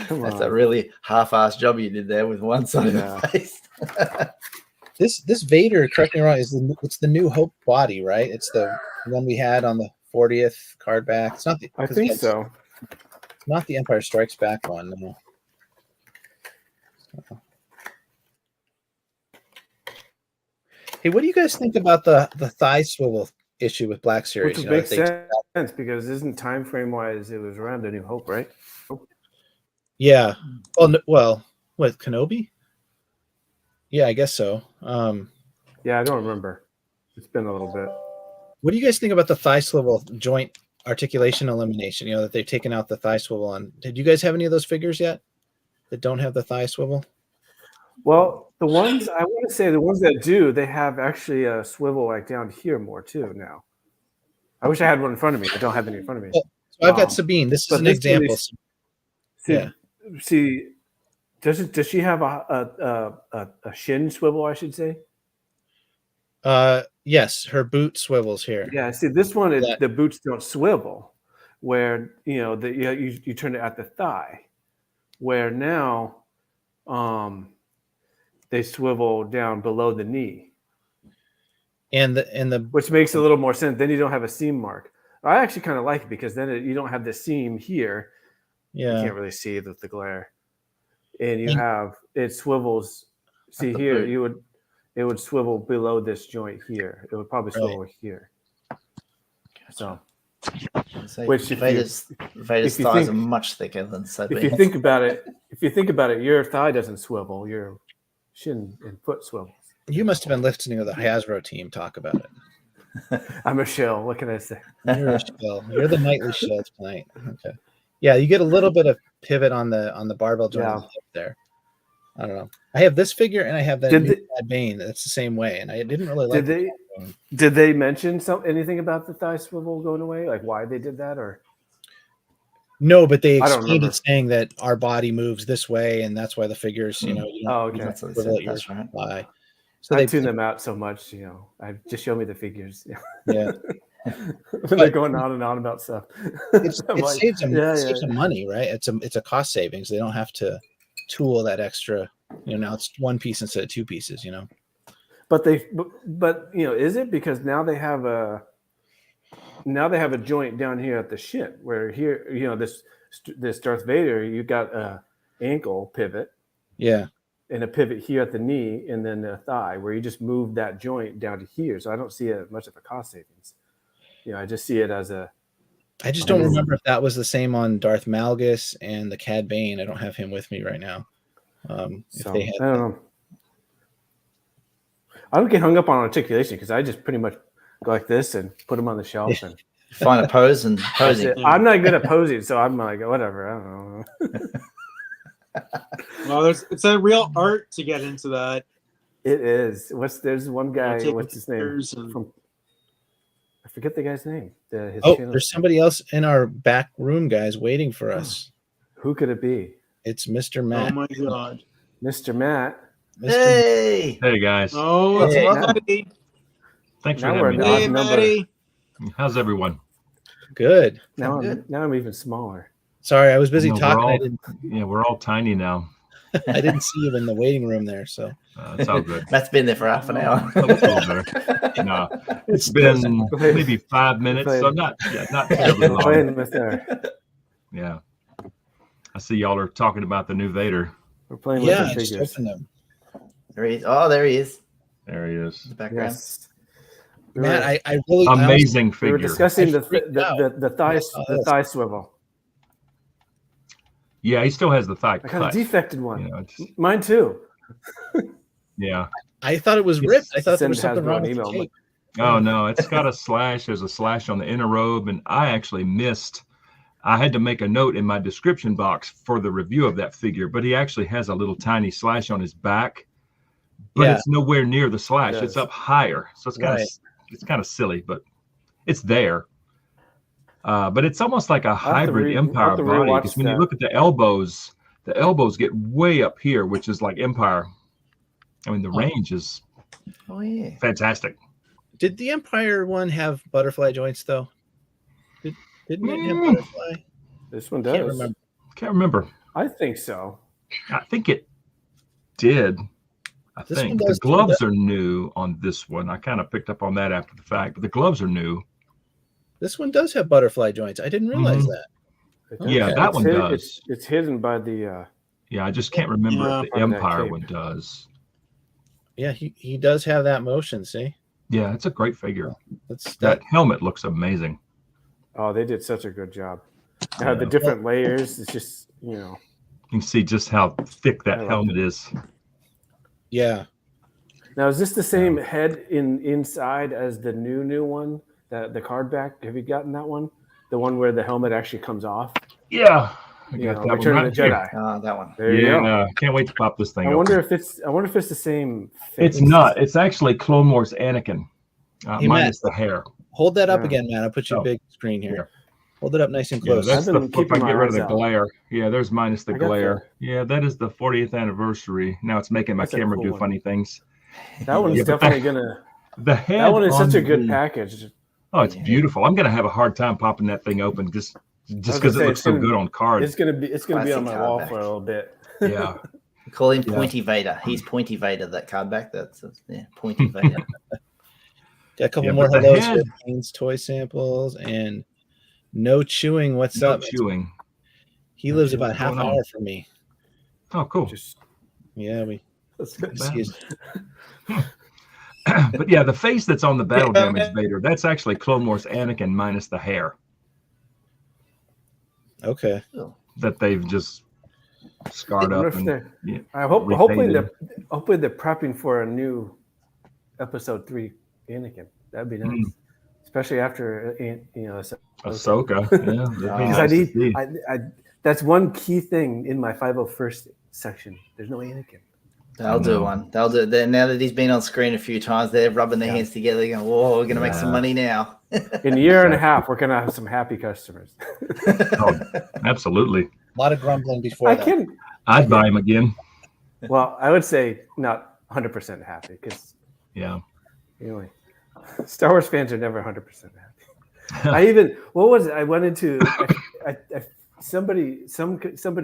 That's a really half-assed job you did there with one side of the face. This Vader, correct me wrong, it's the New Hope body, right? It's the one we had on the 40th card back. It's not the. I think so. It's not the Empire Strikes Back one. No. Hey, what do you guys think about the thigh swivel issue with Black Series? Which makes sense because isn't time frame wise it was around A New Hope, right? Yeah. Well, what, Kenobi? Yeah, I guess so. Yeah, I don't remember. It's been a little bit. What do you guys think about the thigh swivel joint articulation elimination? You know, that they've taken out the thigh swivel on. Did you guys have any of those figures yet that don't have the thigh swivel? Well, the ones I want to say, the ones that do, they have actually a swivel like down here more too now. I wish I had one in front of me. I don't have any in front of me. Well, so I've got Sabine. This is an example. See, does she have a shin swivel? I should say. Yes, her boot swivels here. Yeah, see, this one, the boots don't swivel, where you turn it at the thigh, where now, they swivel down below the knee, and the which makes a little more sense. Then you don't have a seam mark. I actually kind of like it because then you don't have the seam here. Yeah, you can't really see it with the glare, and it swivels. See here, it would swivel below this joint here. It would probably swivel here. So, which Vader's thighs are much thicker than Sabine. If you think about it, your thigh doesn't swivel. Your shin and foot swivels. You must have been listening to the Hasbro team talk about it. I'm a shell. What can I say? You're a shell. You're the nightly shell tonight. Okay. Yeah, you get a little bit of pivot on the barbell joint there. I don't know. I have this figure and I have that Cad Bane. That's the same way, and I didn't really like. Did they mention anything about the thigh swivel going away? Like why they did that, or? No, but they explained it saying that our body moves this way, and that's why the figures, you don't swivel at your thigh. So I tune them out so much, I just show me the figures. Yeah. They're going on and on about stuff. It saves them money, right? It's a cost savings. They don't have to tool that extra. Now it's one piece instead of two pieces. But is it because now they have a joint down here at the shin where here this Darth Vader, you got a ankle pivot, and a pivot here at the knee, and then the thigh where you just move that joint down to here. So I don't see it as much of a cost savings. I just see it as a. I just don't remember if that was the same on Darth Malgus and the Cad Bane. I don't have him with me right now. I don't know. I don't get hung up on articulation because I just pretty much go like this and put them on the shelf and find a pose and posing. I'm not good at posing, so I'm like, whatever. I don't know. Well, it's a real art to get into that. It is. There's one guy. What's his name? I forget the guy's name. There's somebody else in our back room, guys, waiting for us. Who could it be? It's Mr. Matt. Oh my God, Mr. Matt. Hey guys. Oh, it's Matty. Thanks for having me. Hey, Matty. How's everyone? Good. Now I'm even smaller. Sorry, I was busy talking. We're all tiny now. I didn't see you in the waiting room there, so It's all good. Matt's been there for half an hour. No, it's been maybe 5 minutes, so not terribly long. Yeah, I see y'all are talking about the new Vader. We're playing with the just figures. open them. There he is. Oh, there he is. There he is. The background. Yes. Matt, I really Amazing We were figure. discussing the I thigh swivel. Yeah, he still has the thigh I got a cut. defected one. You know, Mine too. yeah. I thought it was ripped. I thought there was Send something Hasbro wrong an with email. the cape. Oh no, it's got a slash. There's a slash on the inner robe, and I actually missed. I had to make a note in my description box for the review of that figure, but he actually has a little tiny slash on his back, but it's nowhere near the slash. It's up higher, so it's kind of silly, but it's there. But it's almost like a hybrid Empire body, because when you look at the elbows get way up here, which is like Empire. I mean, the range is fantastic. Did the Empire one have butterfly joints though? Didn't it have butterfly? This one does. Can't remember. I think so. I think it did. I think the gloves are new on this one. I kind of picked up on that after the fact, but the gloves are new. This one does have butterfly joints. I didn't realize that. Yeah, that one does. It's hidden by the. Yeah, I just can't remember if the Empire one does. Yeah, he does have that motion. See. Yeah, it's a great figure. That that helmet looks amazing. Oh, they did such a good job. The different layers. It's just You can see just how thick that helmet is. Yeah. Now, is this the same head inside as the new one? The card back? Have you gotten that one? The one where the helmet actually comes off? Yeah. I got that Return one of the Jedi. Oh, that one. There you go. Can't wait to pop this thing. I wonder if it's the same. It's not. It's actually Clone Wars Anakin, minus the hair. Hold that up again, man. I'll put you a big screen here. Yeah. Hold it up nice and close. Yeah, that's if I get rid of the glare. Yeah, there's minus the glare. Yeah, that is the 40th anniversary. Now it's making my camera do funny things. That one's definitely gonna. The head. That one is such a good package. Oh, it's beautiful. I'm gonna have a hard time popping that thing open just because it looks so good on card. It's gonna be on my wall for a little bit. Yeah. We call him Pointy Vader. He's Pointy Vader. That card back. That's Pointy Vader. Got a couple more hellos with Haynes toy samples and no chewing. What's up? Chewing. He lives about half an hour from me. Oh, cool. But yeah, the face that's on the battle damage Vader, that's actually Clone Wars Anakin minus the hair. Okay. That they've just scarred up. Hopefully they're prepping for a new Episode 3 Anakin. That'd be nice, especially after Ahsoka. Because that's one key thing in my 501st section. There's no Anakin. They'll do one. They'll do it. Now that he's been on screen a few times, they're rubbing their hands together, going, "Whoa, we're going to make some money now." In a year and a half, we're going to have some happy customers. Oh, absolutely. A lot of grumbling before I'd buy him again. Well, I would say not 100% happy because anyway, Star Wars fans are never 100% happy. I went into somebody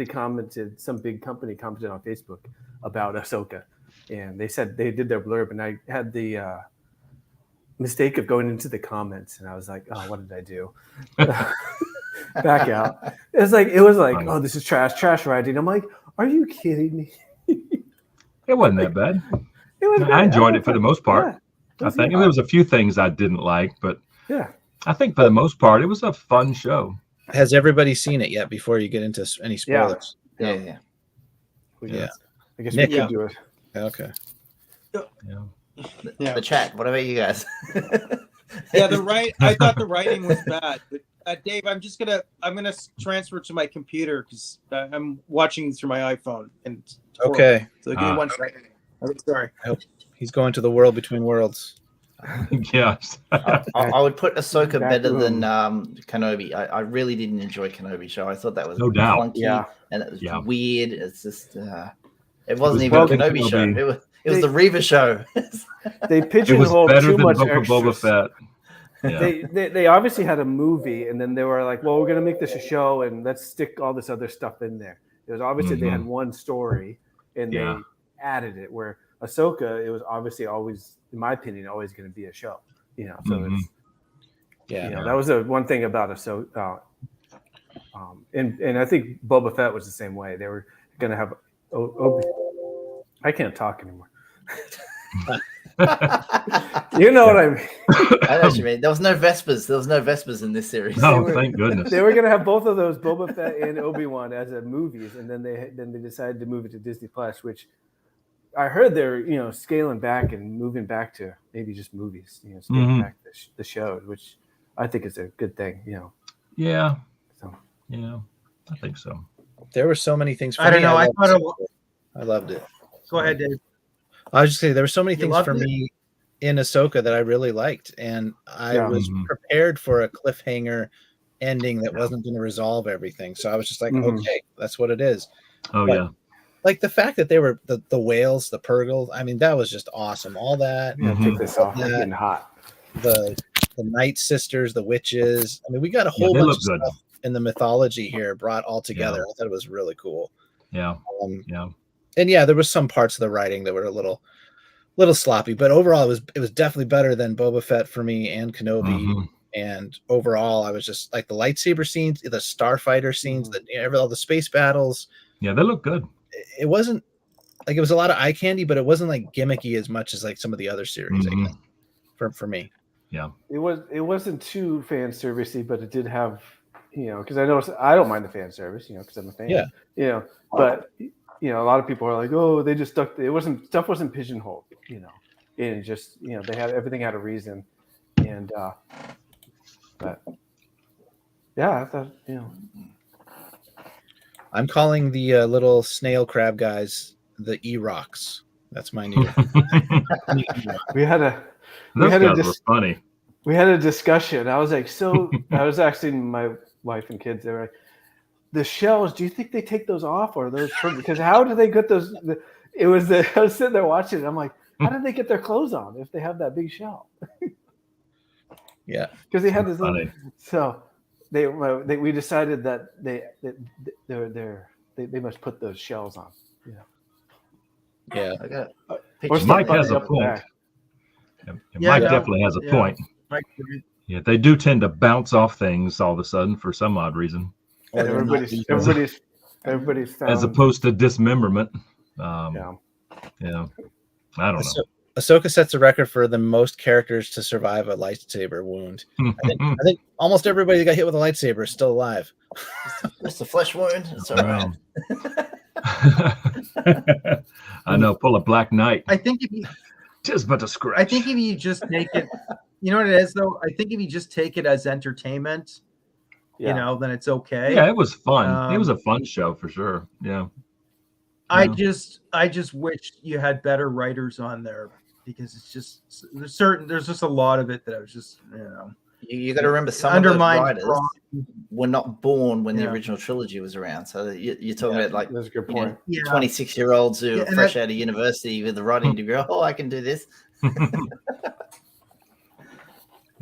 commented, some big company commented on Facebook about Ahsoka, and they said they did their blurb, and I had the mistake of going into the comments, and I was like, oh, what did I do? Back out. It was like, oh, this is trash writing. I'm like, are you kidding me? It wasn't that bad. I enjoyed it for the most part. Yeah, I think there was a few things I didn't like, but I think for the most part, it was a fun show. Has everybody seen it yet before you get into any spoilers? Yeah. I guess we could do it. Okay. The chat. What about you guys? I thought the writing was bad. But Dave, I'm gonna transfer to my computer because I'm watching through my iPhone. And okay. So give me 1 second. Sorry. He's going to the world between worlds. Yeah. I would put Ahsoka better than Kenobi. I really didn't enjoy Kenobi show. I thought that was clunky and it was weird. It's just it wasn't even a Kenobi show. It was the Reva show. They pigeonholed too much Boba Fett. Yeah. They obviously had a movie, and then they were like, well, we're going to make this a show, and let's stick all this other stuff in there. It was obviously they had one story, and they added it. Where Ahsoka, it was obviously always, in my opinion, always going to be a show. So it's that was the one thing about Ahsoka. And I think Boba Fett was the same way. They were going to have I can't talk anymore. You know what I mean? I know what you mean. There was no Vespers. There was no Vespers in this series. Oh, thank goodness. They were going to have both of those, Boba Fett and Obi-Wan, as a movies, and then they decided to move it to Disney Plus, which I heard they're scaling back and moving back to maybe just movies. Scaling back the shows, which I think is a good thing. Yeah. So I think so. There were so many things. For I don't me. know. I loved it. Go ahead, Dave. I was just saying there were so many things for it? me in Ahsoka that I really liked, and I was prepared for a cliffhanger ending that wasn't going to resolve everything. So I was just like, okay, that's what it is. Oh, but, like the fact that they were the whales, the Purgles. I mean, that was just awesome. All that. Take this off. It's getting hot. The Night Sisters, the witches. I mean, we got a whole bunch of stuff in the mythology here brought all together. I thought it was really cool. Yeah. And there was some parts of the writing that were a little sloppy, but overall it was definitely better than Boba Fett for me and Kenobi. And overall, I was just like the lightsaber scenes, the starfighter scenes, all the space battles. Yeah, they look good. It wasn't like it was a lot of eye candy, but it wasn't like gimmicky as much as like some of the other series. I guess, for me. Yeah, it wasn't too fan servicey, but it did have because I don't mind the fan service, because I'm a fan. But a lot of people are like, oh, they just stuck. Stuff wasn't pigeonholed, and just they had everything had a reason, and but I thought I'm calling the little snail crab guys the E-Rocks. That's my new. Those guys were funny. We had a discussion. I was like, I was asking my wife and kids. They were like, the shells, do you think they take those off, or those? Because how do they get those? I was sitting there watching it. I'm like, how did they get their clothes on if they have that big shell? Yeah, because they had this. So we decided that they must put those shells on. Yeah. Mike has a point. Mike definitely has a point. Yeah, they do tend to bounce off things all of a sudden for some odd reason. Everybody's found, as opposed to dismemberment. I don't know. Ahsoka sets a record for the most characters to survive a lightsaber wound. I think almost everybody that got hit with a lightsaber is still alive. Just a flesh wound. It's all right. I know. Pull a Black Knight. I think if you just but a scratch. I think if you just take it, you know what it is though. I think if you just take it as entertainment, then it's okay. Yeah, it was fun. It was a fun show for sure. Yeah. I just wish you had better writers on there, because it's just there's just a lot of it that I was just you got to remember some of those writers were not born when the original trilogy was around. So you're talking about like that's a good point. 26-year-olds who are fresh out of university with a writing degree. Oh, I can do this.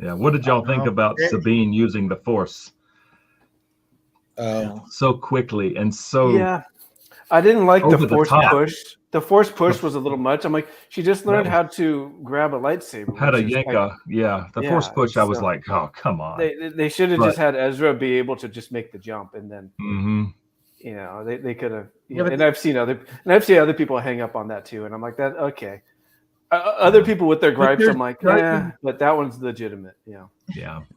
Yeah. What did y'all think about Sabine using the Force so quickly and so? Yeah, I didn't like the Force push. The Force push was a little much. I'm like, she just learned how to grab a lightsaber. How to yank the Force push. I was like, oh, come on. They should have just had Ezra be able to just make the jump, and then they could have. And I've seen other people hang up on that too, and I'm like, that okay. Other people with their gripes, I'm like, yeah, but that one's legitimate. Yeah,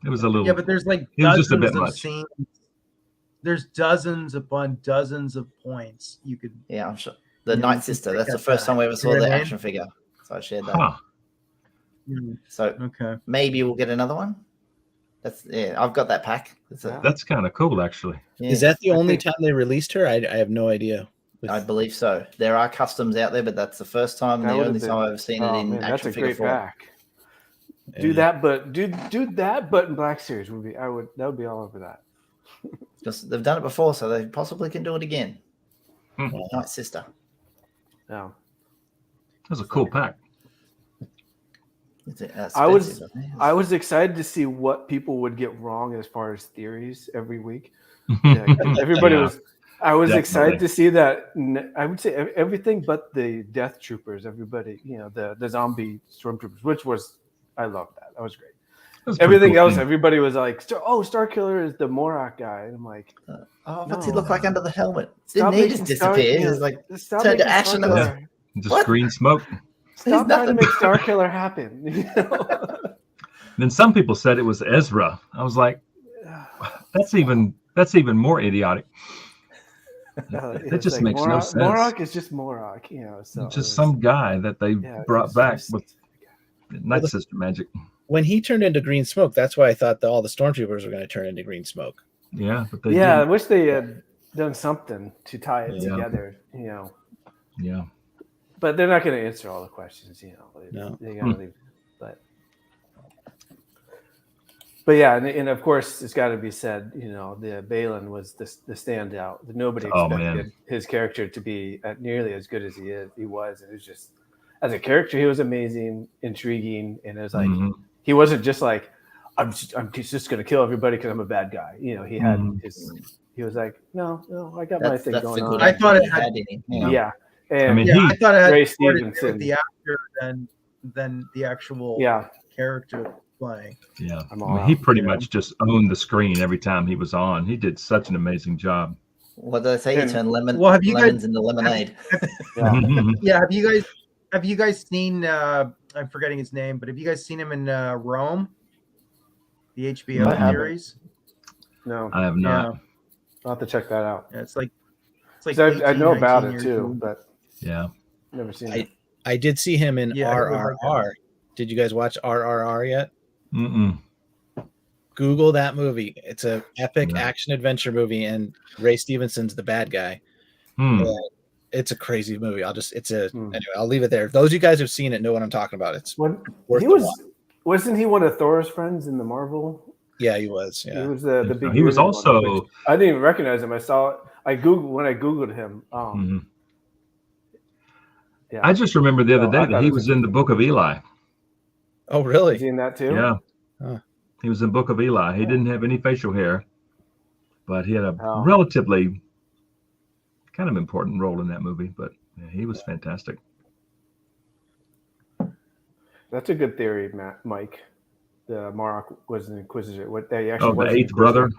it was a little. Yeah, but there's like it was just a bit much. Scenes. There's dozens upon dozens of points you could. Yeah, I'm sure. The Night Sister. That's the first time we ever saw the action figure. So I shared that. Huh. So maybe we'll get another one. I've got that pack. That's kind of cool, actually. Yeah. Is that the only time they released her? I have no idea. I believe so. There are customs out there, but that's the first time, the only time I've seen it in action figure form. Pack. Do that, but do that, but in Black Series that would be all over that. Just they've done it before, so they possibly can do it again. Night Sister. Yeah, that was a cool pack. I was excited to see what people would get wrong as far as theories every week. Yeah, everybody was. I was Definitely. excited to see that. I would say everything but the Death Troopers. Everybody, the zombie stormtroopers, which was I love that. That was great. Everything else, everybody was like, "Oh, Starkiller is the Morok guy," and I'm like, what's he look like under the helmet? Stop Didn't he just disappear? He was like turned to ash in the Yeah. Just green smoke. Stop trying to make Starkiller happen. Then some people said it was Ezra. I was like, that's even more idiotic. That just makes no sense. Morok is just Morok, So just some guy that they brought back with Night Sister magic. When he turned into green smoke, that's why I thought that all the stormtroopers were going to turn into green smoke. Yeah, but they I wish they had done something to tie it together. Yeah. But they're not going to answer all the questions. No. They got to leave. But yeah, and of course, it's got to be said, the Balin was the standout. Nobody expected his character to be nearly as good as he was. It was just, as a character, he was amazing, intriguing, and it was like he wasn't just like, I'm just going to kill everybody because I'm a bad guy. He had he was like, no, I got my thing going on. I thought it had, yeah. And I mean, I thought it had Ray more to do Stevenson. with the actor than the actual character playing. Yeah, he pretty much just owned the screen every time he was on. He did such an amazing job. What did I say? He turned lemons into lemonade. Have you guys seen? I'm forgetting his name, but have you guys seen him in Rome, the HBO series? No, I have not. Yeah. I'll have to check that out. Yeah, it's like I know about it too, but never seen it. I did see him in RRR. Did you guys watch RRR yet? Mm-mm. Google that movie. It's an epic action adventure movie, and Ray Stevenson's the bad guy. It's a crazy movie. Anyway, I'll leave it there. Those of you guys who've seen it know what I'm talking about. It's wasn't he one of Thor's friends in the Marvel? Yeah, he was. Yeah, he was the big. He was also. I didn't even recognize him. I saw it. I googled him. Yeah. I just remember the other day that he was in the Book of Eli. Oh, really? Is he in that too? Yeah. He was in Book of Eli. He didn't have any facial hair, but he had a relatively kind of important role in that movie. But he was fantastic. That's a good theory, Mike. The Marok was an Inquisitor. What they actually the eighth brother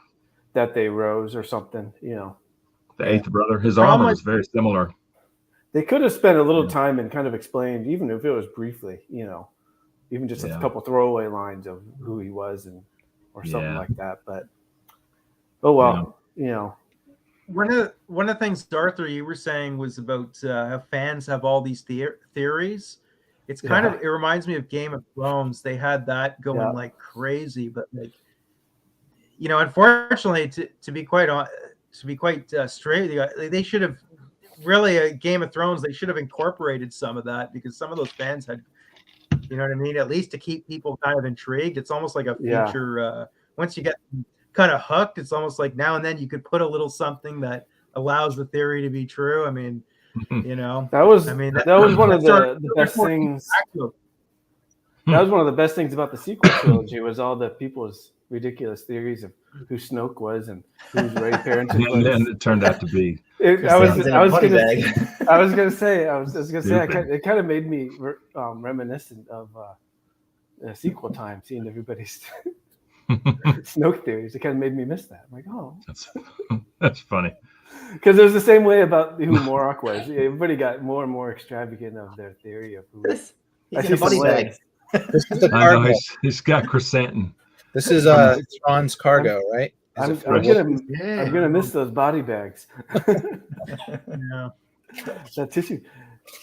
that they rose or something. The eighth brother. His armor was very similar. They could have spent a little time and kind of explained, even if it was briefly, even just a couple throwaway lines of who he was or something like that. But One of the things, Arthur, you were saying was about how fans have all these theories. It's kind of, it reminds me of Game of Thrones. They had that going like crazy, but like, unfortunately, to be quite straight, they should have really Game of Thrones. They should have incorporated some of that, because some of those fans had, you know what I mean, at least to keep people kind of intrigued. It's almost like a feature. Once you get kind of hooked, it's almost like now and then you could put a little something that allows the theory to be true. I mean, that was one of the best things. That was one of the best things about the sequel trilogy, was all the people's ridiculous theories of who Snoke was and who Rey parented was. And it turned out to be. It kind of made me reminiscent of sequel time, seeing everybody's Snoke theories. It kind of made me miss that. I'm like, oh, that's funny. Because it was the same way about who Morok was. Everybody got more and more extravagant of their theory of who. He's in a body bag. This is the I cargo. know, he's got chrysanthemum. This is Thrawn's cargo, right? I'm gonna miss those body bags. That tissue.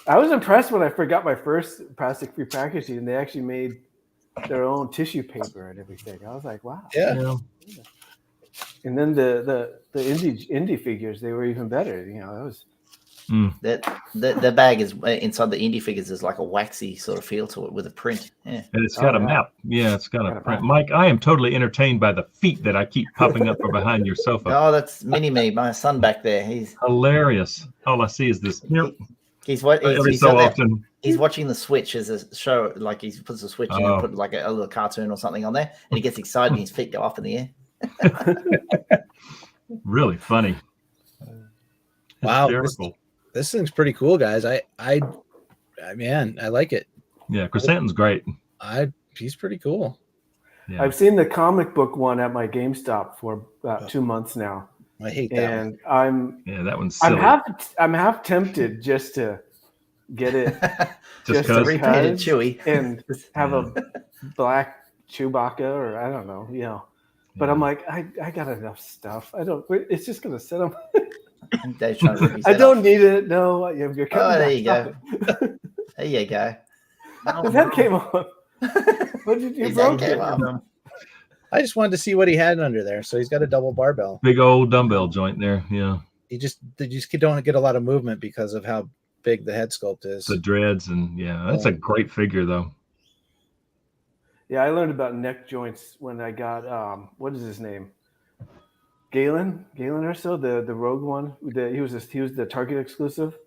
I was impressed when I forgot my first plastic-free packaging, and they actually made their own tissue paper and everything. I was like, wow. Yeah. And then the indie figures, they were even better. That was the bag is inside the indie figures is like a waxy sort of feel to it with a print. Yeah. And it's got a map. Yeah, it's got a print. Mike, I am totally entertained by the feet that I keep popping up from behind your sofa. Oh, that's Mini-Me, my son back there. He's hilarious. All I see is this. He's often. He's watching the Switch as a show, like he puts the Switch in and put like a little cartoon or something on there, and he gets excited and his feet go up in the air. Really funny. Wow, Hysterical. this thing's pretty cool, guys. Man, I like it. Yeah, Chrysanthemum's great. He's pretty cool. Yeah. I've seen the comic book one at my GameStop for about 2 months now. I hate that. And one. That one's silly. I'm half tempted just to get it, Just to 'cause. Repainted Chewy. and have a black Chewbacca, or I don't know, But I'm like, I got enough stuff. It's just gonna sit on. Dave's trying to rip his I head don't off. need it. No, you're Oh, coming. there you go. There you go. The head came off. What did you His head broke came it? off. I just wanted to see what he had under there. So he's got a double barbell. Big old dumbbell joint there. Yeah. They just don't get a lot of movement because of how big the head sculpt is. The dreads and that's a great figure though. Yeah, I learned about neck joints when I got what is his name? Galen or so, the Rogue one. He was the Target exclusive,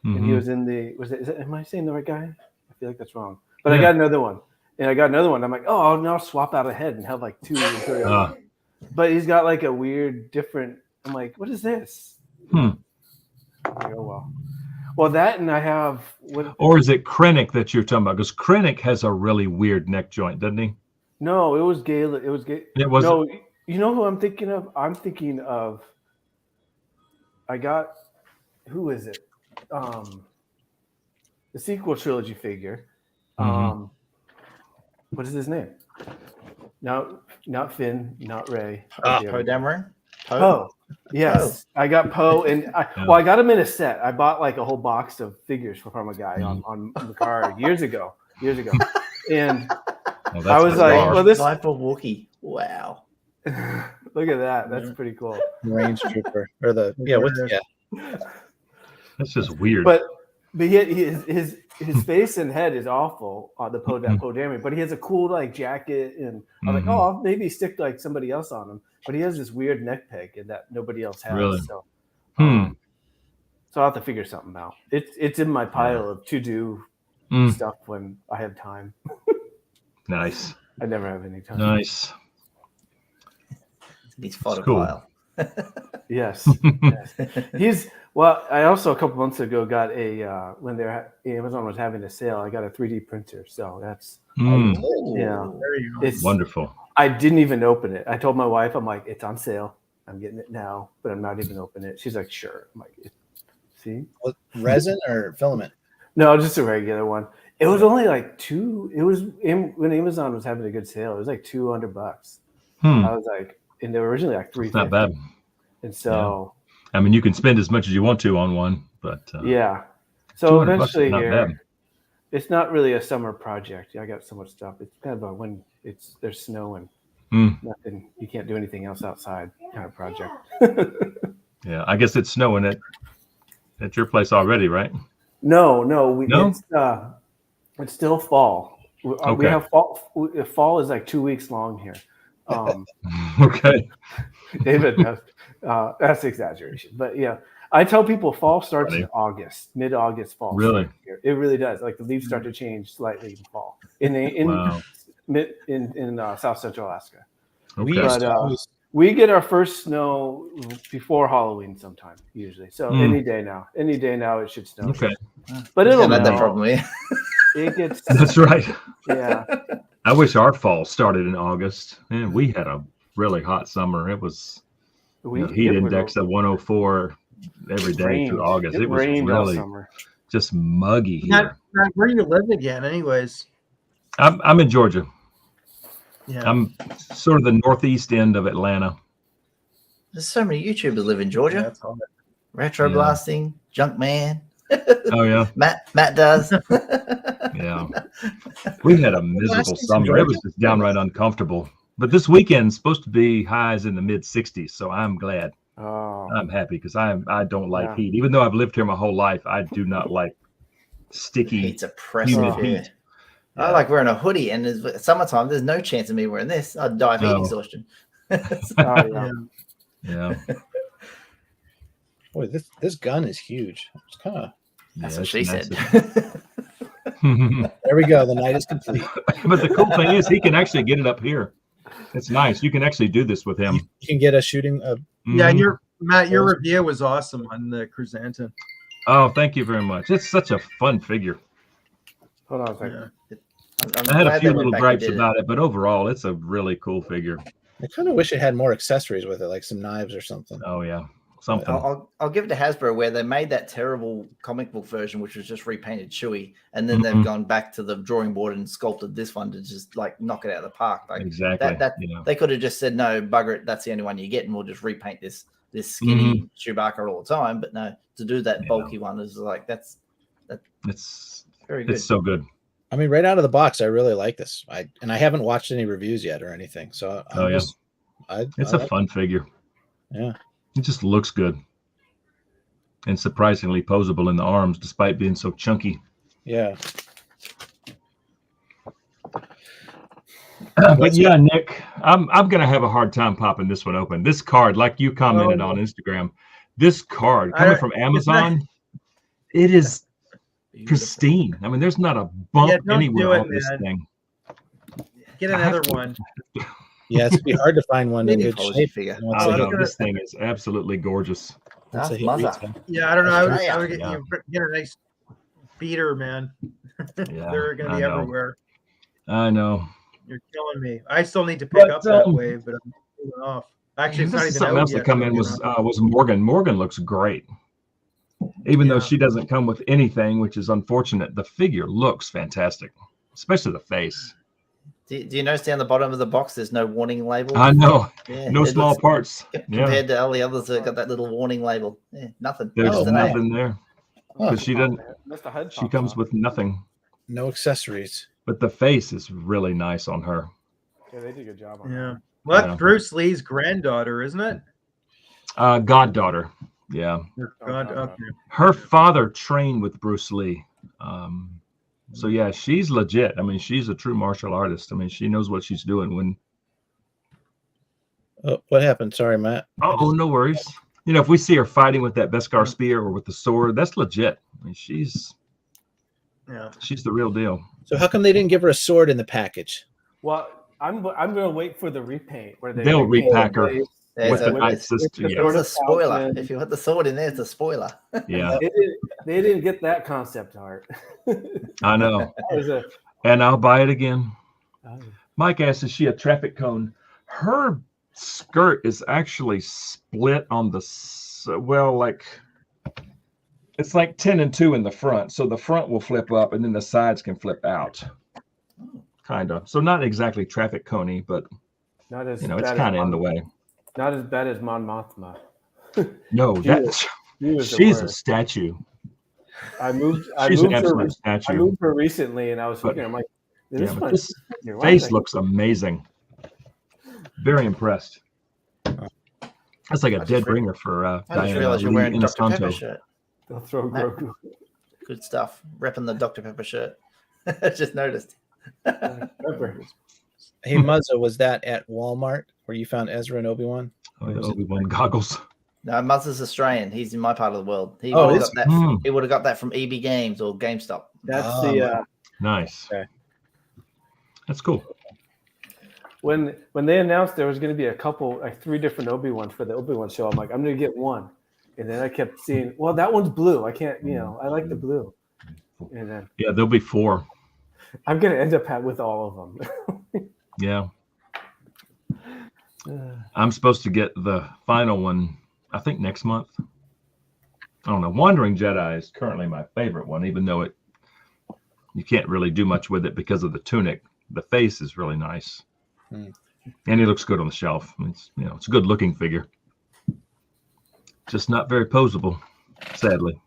and he was in the. Am I saying the right guy? I feel like that's wrong. But I got another one, I'm like, oh, I'll now swap out a head and have like two. But he's got like a weird, different. I'm like, what is this? Oh well. Well, that, and I have what? Or is it Krennic that you're talking about? Because Krennic has a really weird neck joint, doesn't he? No, it was Galen. It was Galen. It was. No, you know who I'm thinking of? I'm thinking of. I got. Who is it? The sequel trilogy figure. What is his name? No, not Finn, not Rey. Poe Dameron? Poe. Yes, I got Poe, and I got him in a set. I bought like a whole box of figures from a guy on the car years ago, and I was like, "Well, this Life of Wookiee." Wow, look at that. That's pretty cool. Range Trooper or That's just weird. But his face and head is awful on the Poe Dameron, but he has a cool like jacket, and I'm like, oh, I'll maybe stick like somebody else on him. But he has this weird neck peg that nobody else has. Really? So, so I'll have to figure something out. It's in my pile of to do stuff when I have time. Nice. I never have any time. Nice. He's fought a cool. pile. Yes. I also a couple months ago got when Amazon was having a sale, I got a 3D printer. So that's it's wonderful. I didn't even open it. I told my wife, I'm like, it's on sale. I'm getting it now, but I'm not even opening it. She's like, sure. I'm like, see? What, resin or filament? No, just a regular one. It was only like when Amazon was having a good sale, it was like $200. I was like, and they were originally like $350. Not bad. And so, I mean, you can spend as much as you want to on one, but So eventually not here, bad. It's not really a summer project. I got so much stuff. It's kind of when there's snow and nothing. You can't do anything else outside kind of project. Yeah, I guess it's snowing at your place already, right? No. It's still fall. We have fall. Fall is like 2 weeks long here. Okay. David, that's exaggeration, but yeah, I tell people fall starts in August, mid-August fall. Really? It really does. Like the leaves start to change slightly in fall in South Central Alaska. Okay. But we get our first snow before Halloween sometime usually. So any day now it should snow. Okay. But it'll not melt. that problem. Yeah. It gets. That's right. Yeah. I wish our fall started in August. Man, we had a really hot summer. It was heat index of 104 every day through August. It was really just muggy here. Not where you live again, anyways. I'm in Georgia. Yeah. I'm sort of the northeast end of Atlanta. There's so many YouTubers live in Georgia. That's all. Retro Blasting, Junk Man. Oh yeah. Matt does. Yeah. We had a miserable summer. It was just downright uncomfortable. But this weekend's supposed to be highs in the mid 60s, so I'm glad. Oh. I'm happy because I don't like heat. Even though I've lived here my whole life, I do not like sticky, It's oppressive. humid heat. I like wearing a hoodie, and summertime. There's no chance of me wearing this. I'd die of heat exhaustion. Yeah. Boy, this gun is huge. It's kind of. That's what she said. There we go. The night is complete. But the cool thing is, he can actually get it up here. It's nice. You can actually do this with him. You can get a shooting. Yeah, Matt, your review was awesome on the Chrysanthemum. Oh, thank you very much. It's such a fun figure. Hold on a second. Yeah. I had a few little gripes about it, but overall, it's a really cool figure. I kind of wish it had more accessories with it, like some knives or something. Oh yeah, something. I'll give it to Hasbro where they made that terrible comic book version, which was just repainted Chewie, and then they've gone back to the drawing board and sculpted this one to just like knock it out of the park. Like exactly. They could have just said, no, bugger it, that's the only one you get, and we'll just repaint this skinny Chewbacca all the time. But no, to do that bulky one is like it's very good. It's so good. I mean, right out of the box, I really like this. I haven't watched any reviews yet or anything. So it's a fun figure. Yeah, it just looks good and surprisingly posable in the arms, despite being so chunky. Yeah. But yeah, Nick, I'm gonna have a hard time popping this one open. This card, like you commented on Instagram, this card coming from Amazon, it is pristine. I mean, there's not a bump anywhere on this thing. Get another one. Yeah, it's be hard to find one in good shape. I don't know. This thing is absolutely gorgeous. Yeah, I don't know. I would get a nice beater, man. They're going to be everywhere. I know. You're killing me. I still need to pick up that wave, but I'm holding off. Actually, it's not even something else that come in was Morgan. Morgan looks great. Even though she doesn't come with anything, which is unfortunate, the figure looks fantastic, especially the face. Do you notice down the bottom of the box there's no warning label? I know. Yeah, no small parts. Compared to all the others that got that little warning label. Yeah, nothing. There's nothing there. Because she doesn't. She comes with nothing. No accessories. But the face is really nice on her. Yeah, they did a good job on that. Well, that's Bruce Lee's granddaughter, isn't it? Goddaughter. Yeah. Her father trained with Bruce Lee. So yeah, she's legit. I mean, she's a true martial artist. I mean, she knows what she's doing when. Oh, what happened? Sorry, Matt. Oh, no worries. You know, if we see her fighting with that Beskar spear or with the sword, that's legit. I mean, she's the real deal. So how come they didn't give her a sword in the package? Well, I'm gonna wait for the repaint where they'll repack her. With the night system, it's a spoiler. If you put the sword in there, it's a spoiler. Yeah, they didn't get that concept art. I know. And I'll buy it again. Mike asks, is she a traffic cone? Her skirt is actually split on the it's like 10 and 2 in the front. So the front will flip up and then the sides can flip out. Kind of. So not exactly traffic coney, but not as it's kind of in the way. Not as bad as Mon Mothma. No, she's a statue. I moved her recently, and I was looking. I'm like, this face looks amazing. Very impressed. That's like a dead ringer for I just realized you're wearing Dr. Pepper shirt. They'll throw Grogu. Good stuff. Repping the Dr. Pepper shirt. I just noticed. Hey, Muzza, was that at Walmart where you found Ezra and Obi-Wan? Oh, yeah, Obi-Wan goggles. No, Muzza's Australian. He's in my part of the world. He would have got that from EB Games or GameStop. That's nice. Okay. That's cool. When they announced there was going to be a couple, like 3 different Obi-Wans for the Obi-Wan show, I'm like, I'm going to get one. And then I kept seeing, well, that one's blue. I can't, I like the blue. And then there'll be 4. I'm going to end up with all of them. Yeah. I'm supposed to get the final one, I think next month. I don't know. Wandering Jedi is currently my favorite one, even though you can't really do much with it because of the tunic. The face is really nice. And he looks good on the shelf. It's it's a good looking figure. Just not very posable, sadly.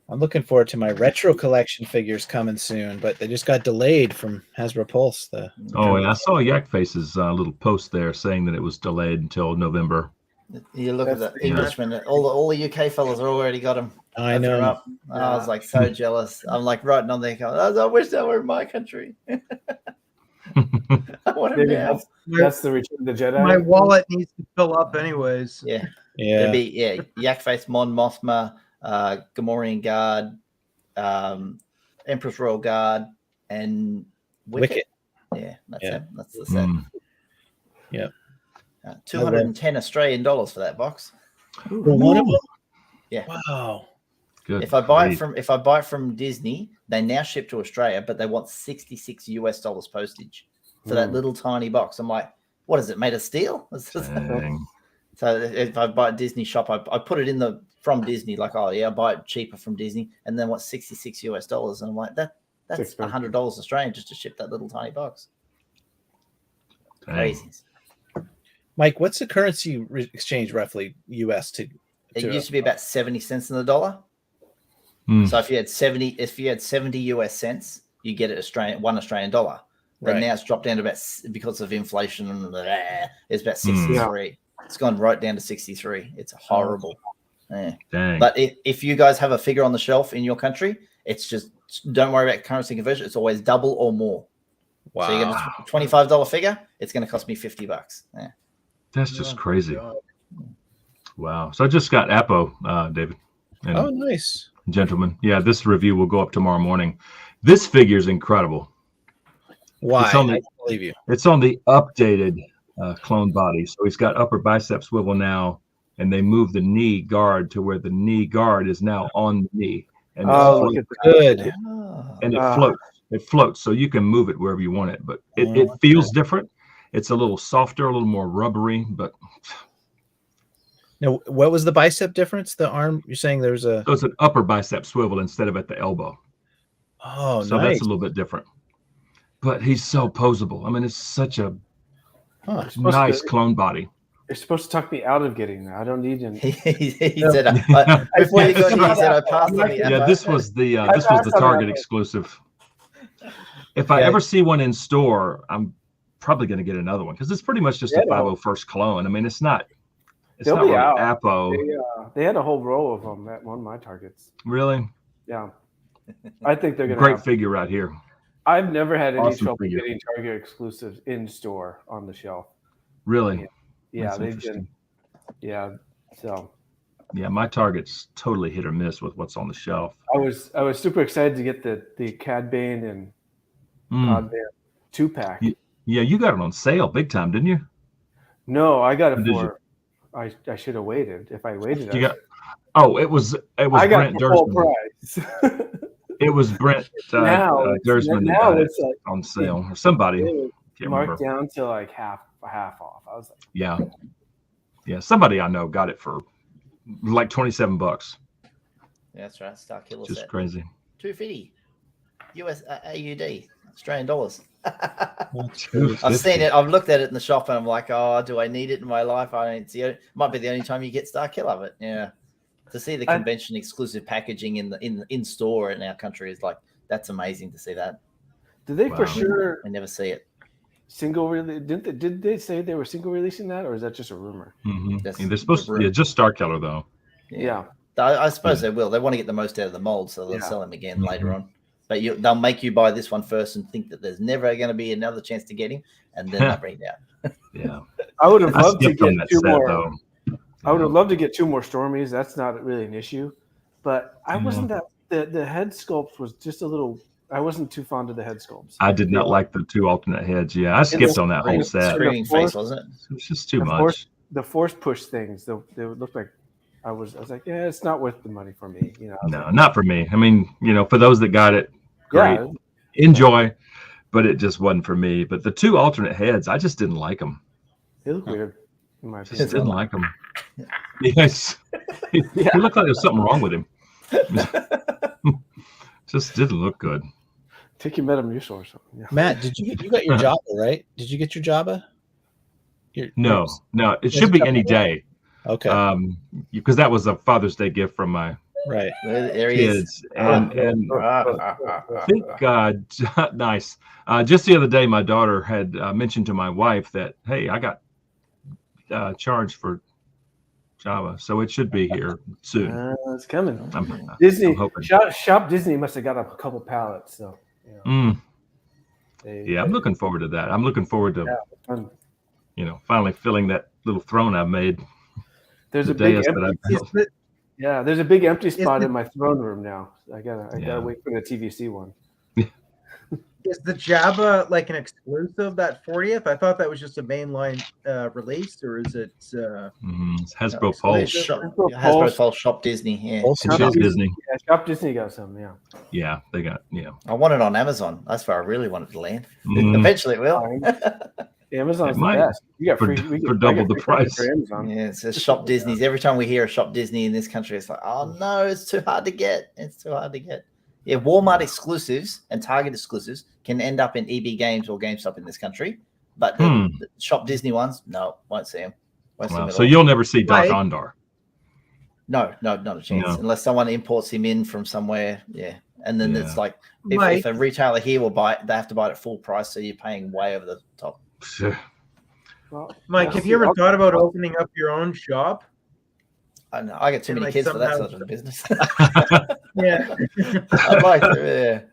I'm looking forward to my retro collection figures coming soon, but they just got delayed from Hasbro Pulse. I saw Yak Face's little post there saying that it was delayed until November. You look at the Englishman. All the UK fellas have already got them. I know. I was like so jealous. I'm like writing on there going, I wish that were in my country. I want him now. That's the Return of the Jedi. My wallet needs to fill up anyways. Yeah. It'd be Yak Face, Mon Mothma, Gamorrean Guard, Empress Royal Guard, and Wicket. Yeah, that's it. That's the set. Yeah. $210 Australian dollars for that box. For one of them? Yeah. Wow. Good. If I buy it from Disney, they now ship to Australia, but they want $66 US postage for that little tiny box. I'm like, what is it made of steel? Dang. So if I buy a Disney shop, I put it in from Disney, like, oh yeah, I buy it cheaper from Disney, and then what's $66 US? And I'm like, that's $100 Australian just to ship that little tiny box. Dang. Crazy. Mike, what's the currency exchange roughly US to? It used to be about 70 cents in the dollar. So if you had 70 US cents, you get it $1 Australian dollar. But now it's dropped down to because of inflation and it's about 63. It's gone right down to 63. It's horrible. Yeah. Dang. But if you guys have a figure on the shelf in your country, it's just don't worry about currency conversion. It's always double or more. Wow. So you get a $25 figure, it's going to cost me $50. Yeah. That's just crazy. Wow. So I just got Apo, David. And nice. Gentlemen. Yeah, this review will go up tomorrow morning. This figure is incredible. Why? I believe you. It's on the updated clone body. So he's got upper bicep swivel now, and they moved the knee guard to where the knee guard is now on the knee. And look at good. And it floats. It floats, so you can move it wherever you want it. But it feels different. It's a little softer, a little more rubbery. But now, what was the bicep difference? The arm? You're saying there's a? So it's an upper bicep swivel instead of at the elbow. Oh, so that's a little bit different. But he's so posable. I mean, it's such a nice clone body. You're supposed to talk me out of getting that. I don't need him. He said, before you go, he said, I passed on the Yeah, this was the Target exclusive. If I ever see one in store, I'm probably going to get another one because it's pretty much just a 501st clone. I mean, it's not really Apo. They had a whole row of them at one of my Targets. Really? Yeah. I think they're going to great figure right here. I've never had any trouble getting Target exclusives in store on the shelf. Really? Yeah, they've been. Yeah, so. Yeah, my Target's totally hit or miss with what's on the shelf. I was super excited to get the Cad Bane and Cod Bane 2-pack. Yeah, you got it on sale big time, didn't you? No, I got it for. I should have waited. If I waited, it was Brent Dursman. It was Brent Dursman that got it on sale, or somebody. Marked down to like half off. I was like, yeah. Somebody I know got it for like $27. Yeah, that's right. Star Killer just set. Crazy. $250 US AUD Australian dollars. I've seen it. I've looked at it in the shop, and I'm like, oh, do I need it in my life? I don't see it. Might be the only time you get Star Killer, but yeah. To see the convention exclusive packaging in store in our country is like, that's amazing to see that. Did they for sure? I never see it. Single release? Did they say they were single releasing that, or is that just a rumor? Mm-hmm. They're supposed to be just Star Killer though. Yeah. I suppose they will. They want to get the most out of the mold, so they'll sell them again later on. But they'll make you buy this one first and think that there's never going to be another chance to get him, and then they'll bring it out. Yeah. I would have loved to get two more. Though. I would have loved to get 2 more Stormies. That's not really an issue. But I wasn't that the head sculpt was just a little. I wasn't too fond of the head sculpts. I did not like the 2 alternate heads. Yeah, I skipped on that whole set. Screaming face, wasn't it? It was just too much. The force push things, they would look like. I was like, yeah, it's not worth the money for me. No, not for me. I mean, for those that got it, great, enjoy, but it just wasn't for me. But the 2 alternate heads, I just didn't like them. They look weird. In my opinion. Just didn't like them. Yes, he looked like there was something wrong with him. Just didn't look good. Take your Metamucil or something. Yeah. Matt, you got your Jabba, right? Did you get your Jabba? No. It should be any day. Okay. Because that was a Father's Day gift from my kids, and I think nice. Just the other day, my daughter had mentioned to my wife that, hey, I got charged for Java, so it should be here soon. It's coming. Disney, I'm hoping. Shop Disney must have got a couple pallets. So, I'm looking forward to that. I'm looking forward to, finally filling that little throne I made. There's a big empty spot in my throne room now. I gotta wait for the TVC one. Is the Jabba like an exclusive, that 40th? I thought that was just a mainline release, or is it? It's Hasbro It's Pulse. Hasbro Pulse Shop Disney. Yeah. Pulse It is Disney. Yeah, Shop Disney got some. Yeah. Yeah, they got I want it on Amazon. That's where I really want it to land. Mm. Eventually, it will. Amazon's It the might. best. You got For- free for double the price. For Amazon. Yeah, it's a Shop Disney's. Every time we hear a Shop Disney in this country, it's like, oh no, it's too hard to get. It's too hard to get. Yeah, Walmart exclusives and Target exclusives can end up in EB Games or GameStop in this country, but the Shop Disney ones, no, won't see them. Won't see them at So all. you'll never see Doc Right. Ondar. No, not a chance. No. Unless someone imports him in from somewhere. Yeah. And then it's like, Mike. if a retailer here will buy it, they have to buy it at full price. So you're paying way over the top. Well, Mike, have you ever thought about opening up your own shop? I know. I get too And, many like, kids for that somehow- sort of business. Yeah. I'd like to,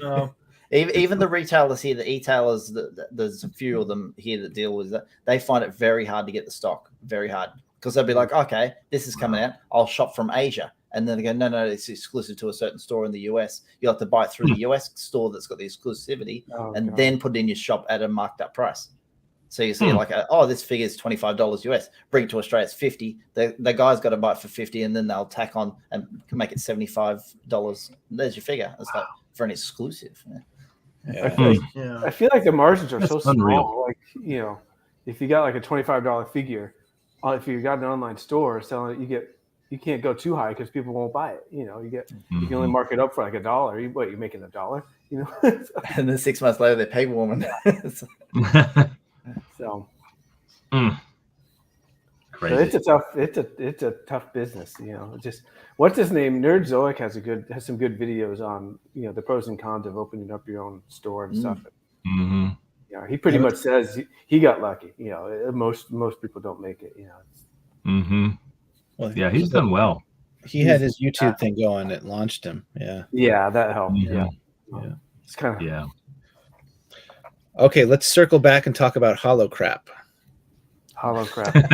yeah. No. Even the retailers here, the e-tailers, there's a few of them here that deal with that. They find it very hard to get the stock, very hard. Because they'll be like, okay, this is coming out. I'll shop from Asia. And then they go, no, it's exclusive to a certain store in the US. You'll have to buy it through the US store that's got the exclusivity and then put it in your shop at a marked up price. So you see like, this figure is $25 US. Bring it to Australia, it's 50. The guy's got to buy it for 50 and then they'll tack on and make it $75. There's your figure. It's like for an exclusive. Yeah. I feel like the margins are so unreal. small. Like, if you got like a $25 figure, if you got an online store selling it, you can't go too high because people won't buy it. You can only mark it up for like $1. You're making $1, And then 6 months later, they pay woman. So, Crazy. so it's a tough business. Just what's his name? Nerdzoic has some good videos on the pros and cons of opening up your own store and stuff. Mm-hmm. He pretty much says he got lucky. Most people don't make it. Mm-hmm. Well, Yeah, he's done well. He had his YouTube thing going that launched him. Yeah. Yeah, that helped. Yeah. Yeah. It's kind of Yeah. Okay, let's circle back and talk about hollow crap. hollow crap. Back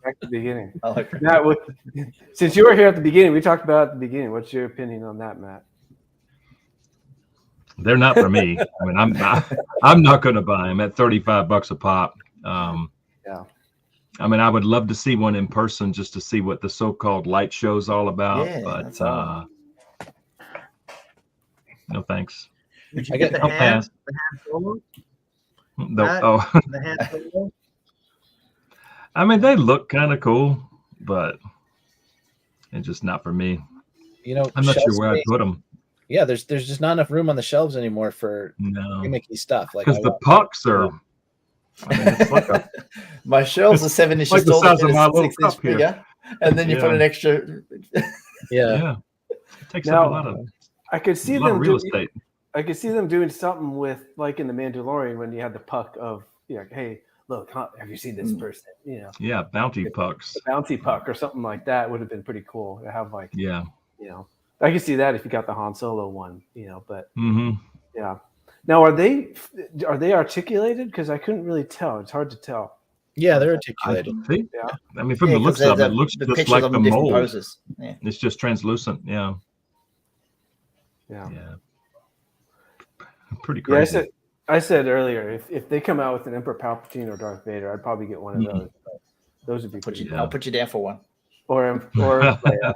to the beginning. Holocrap. Matt, since you were here at the beginning, we talked about it at the beginning. What's your opinion on that, Matt? They're not for me. I mean, I'm not going to buy them at $35 a pop. Yeah. I mean, I would love to see one in person just to see what the so-called light show's all about. Yeah, but that's all. no thanks. Did you I get get- the I'll hand? pass. The hand solo? The- The hand solo? I mean, they look kind of cool, but it's just not for me. I'm not sure shelf where I'd space- put them. Yeah, there's just not enough room on the shelves anymore for No, gimmicky stuff. Like because I the want- pucks are. I mean, it's like a My shelves are 7 inches like the tall. size They of fit my a little 6-inch cup here. figure, and then you put Yeah. an extra. yeah. It takes Now, up a lot of I could see lot of them real estate. I could see them doing something with, like in the Mandalorian, when you had the puck of, hey, look, have you seen this person? Yeah, bounty pucks. The bounty puck or something like that would have been pretty cool to have. Like, Yeah. I could see that if you got the Han Solo one, But Mm-hmm. yeah. Now, are they articulated? Because I couldn't really tell. It's hard to tell. Yeah, they're I articulated. think. Yeah. I mean, from Yeah, the 'cause looks they're of it, it looks the just pictures like of the them different mold. poses. Yeah. It's just translucent. Yeah. Yeah. Pretty Yeah, crazy. I said earlier, if they come out with an Emperor Palpatine or Darth Vader, I'd probably get one of those. But those would be pretty Yeah. I'll put you down for one. Or Leia,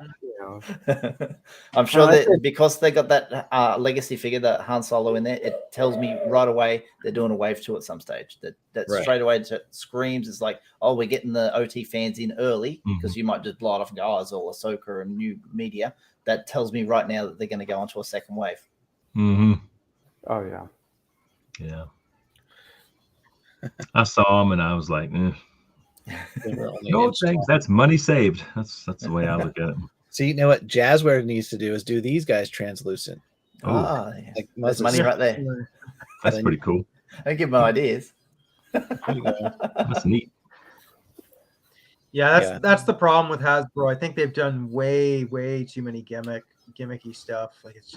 I'm sure I that said- because they got that legacy figure, that Han Solo in there, it tells me right away they're doing a wave 2 at some stage. That Right. straight away screams. It's like, oh, we're getting the OT fans in early because you might just blow it off and go, oh, it's all Ahsoka and new media. That tells me right now that they're going to go onto a second wave. Mm-hmm. Oh yeah. Yeah. I saw them and I was like, They were only no inch thanks. tall. That's money saved. That's the way I look at it. See, you know what Jazzware needs to do is do these guys translucent. Oh, Ah, yeah. Like That's Muzz money is- right there. that's pretty cool. I give them ideas. There you go. That's neat. Yeah, that's the problem with Hasbro. I think they've done way too many gimmicky stuff. Like it's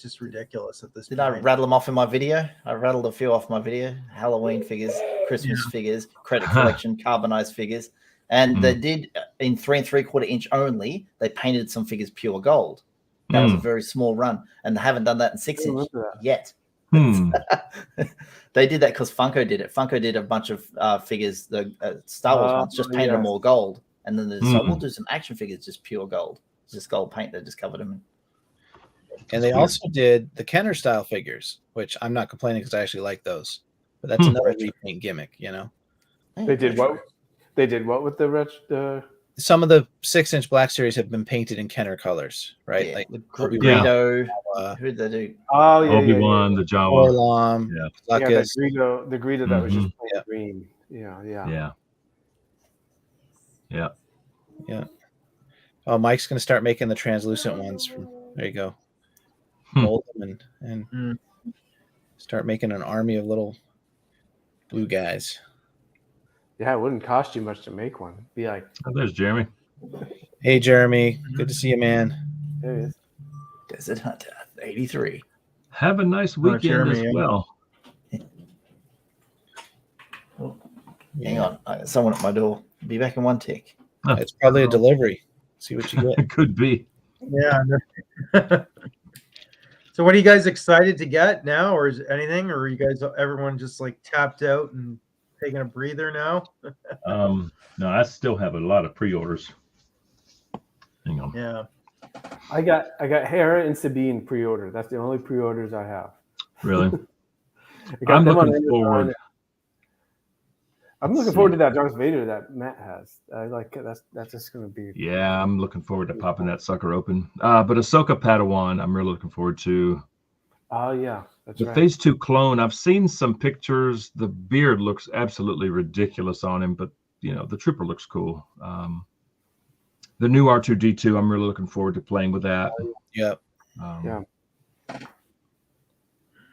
just ridiculous at this Did I point. rattle them off in my video? I rattled a few off my video. Halloween figures, Christmas figures, credit collection, carbonized figures. And they did, in 3 3/4 inch only, they painted some figures pure gold. That was a very small run. And they haven't done that in 6 I inch remember that. yet. They did that because Funko did it. Funko did a bunch of figures, the Star Wars ones, just painted them all gold. And then they decided, we'll do some action figures, just pure gold. Just gold paint. They just covered them in. And they also did the Kenner style figures, which I'm not complaining because I actually like those. But that's another repaint gimmick, you know. They did what? They did what with the some of the 6-inch Black Series have been painted in Kenner colors, right? Yeah, like Greedo. Who did they do? Oh yeah, Obi-Wan, the Jawa, Orlom, the Greedo that was just plain green. Yeah. Oh, Mike's gonna start making the translucent ones. There you go. Mold them and start making an army of little blue guys. Yeah, it wouldn't cost you much to make one. Be like, oh, there's Jeremy. Hey, Jeremy, good to see you, man. There he is. Desert Hunter 83. Have a nice weekend Jeremy, as well. Oh, hang on, I got someone at my door. Be back in one tick. It's probably a delivery. See what you get. It could be. Yeah. So what are you guys excited to get now, or is it anything, or are you guys, everyone just like tapped out and taking a breather now? No, I still have a lot of pre-orders. Hang on. Yeah. I got Hera and Sabine pre-order. That's the only pre-orders I have. Really? I'm looking forward. I'm looking forward to that Darth Vader that Matt has. I like it. That's just going to be. Yeah, I'm looking forward to popping that sucker open. But Ahsoka Padawan, I'm really looking forward to. Oh yeah, that's the right. Phase 2 clone. I've seen some pictures. The beard looks absolutely ridiculous on him, but you know the trooper looks cool. The new R2D2, I'm really looking forward to playing with that. Yep.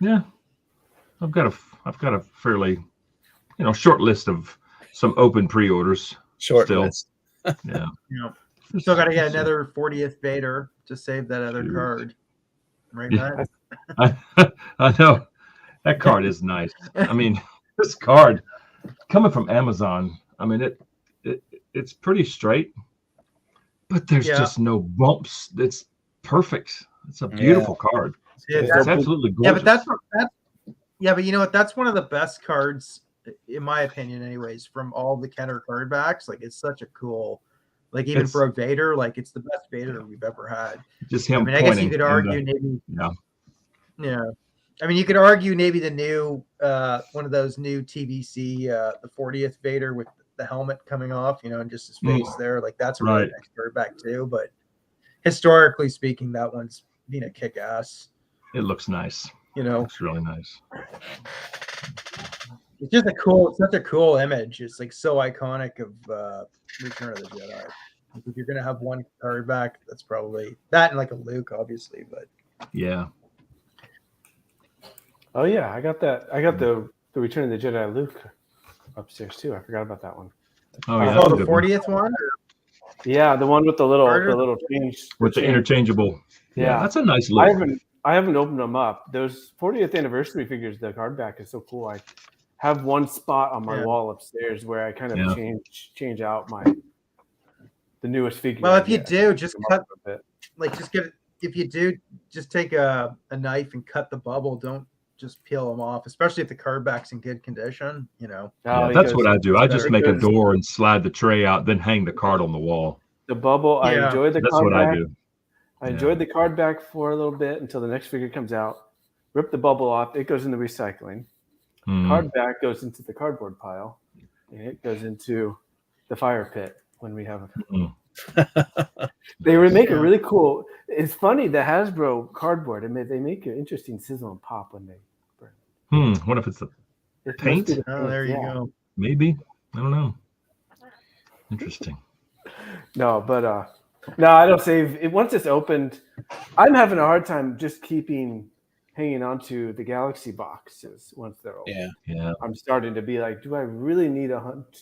Yeah. I've got a fairly, short list of some open pre-orders. Short list. Yeah. You still got to get another 40th Vader to save that other card. Right, Matt? I know. That card is nice. I mean, this card coming from Amazon, I mean, it's pretty straight, but there's just no bumps. It's perfect. It's a beautiful card. Yeah, it's absolutely gorgeous. Yeah, but but you know what? That's one of the best cards, in my opinion, anyways, from all the Kenner card backs. Like, it's such a cool, like, even for a Vader, like, it's the best Vader we've ever had. Just him. I mean, I guess you could argue maybe. Yeah. I mean, you could argue maybe the new, one of those new TVC, the 40th Vader with the helmet coming off, and just his face there. Like, that's a really nice card back too. But historically speaking, that one's been a kick ass. It looks nice. It's really nice. It's just such a cool image. It's like so iconic of Return of the Jedi. Like, if you're gonna have one card back, that's probably that, and like a Luke, obviously. But yeah. Oh yeah, I got that. I got the Return of the Jedi Luke upstairs too. I forgot about that one. Oh yeah. the 40th one. Yeah, the one with the little change with the interchangeable. Yeah, that's a nice look. I haven't opened them up. Those 40th anniversary figures, the card back is so cool. I have one spot on my wall upstairs where I kind of change out the newest figure. Well, if you do, just cut if you do, just take a knife and cut the bubble. Don't just peel them off, especially if the card back's in good condition. That's what I do. I just make a door and slide the tray out, then hang the card on the wall. The bubble. I enjoy the That's card what back. I do. I enjoyed the card back for a little bit until the next figure comes out. Rip the bubble off. It goes into recycling. Card back goes into the cardboard pile, and it goes into the fire pit when we have it. They make it really cool. It's funny, the Hasbro cardboard. I mean, they make an interesting sizzle and pop when they burn. What if it's the paint? There you go. Maybe. I don't know. Interesting. No, but no, I don't save it. Once it's opened, I'm having a hard time just hanging on to the Galaxy boxes once they're open. Yeah. I'm starting to be like, do I really need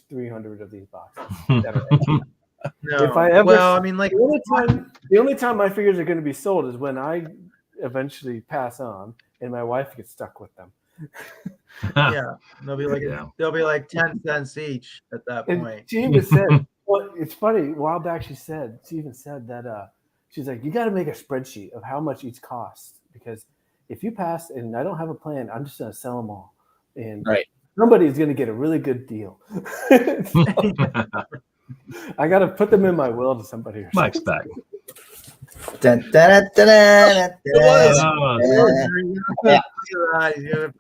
300 of these boxes? No. If I ever, I mean, like the only time my figures are going to be sold is when I eventually pass on and my wife gets stuck with them. They'll be like 10 cents each at that point. She even said, well, it's funny. A while back, she even said that she's like, you got to make a spreadsheet of how much each costs, because if you pass and I don't have a plan, I'm just going to sell them all. And Right. somebody's going to get a really good deal. I got to put them in my will to somebody. Or Mike's back. Dun, dun, dun, dun, Oh,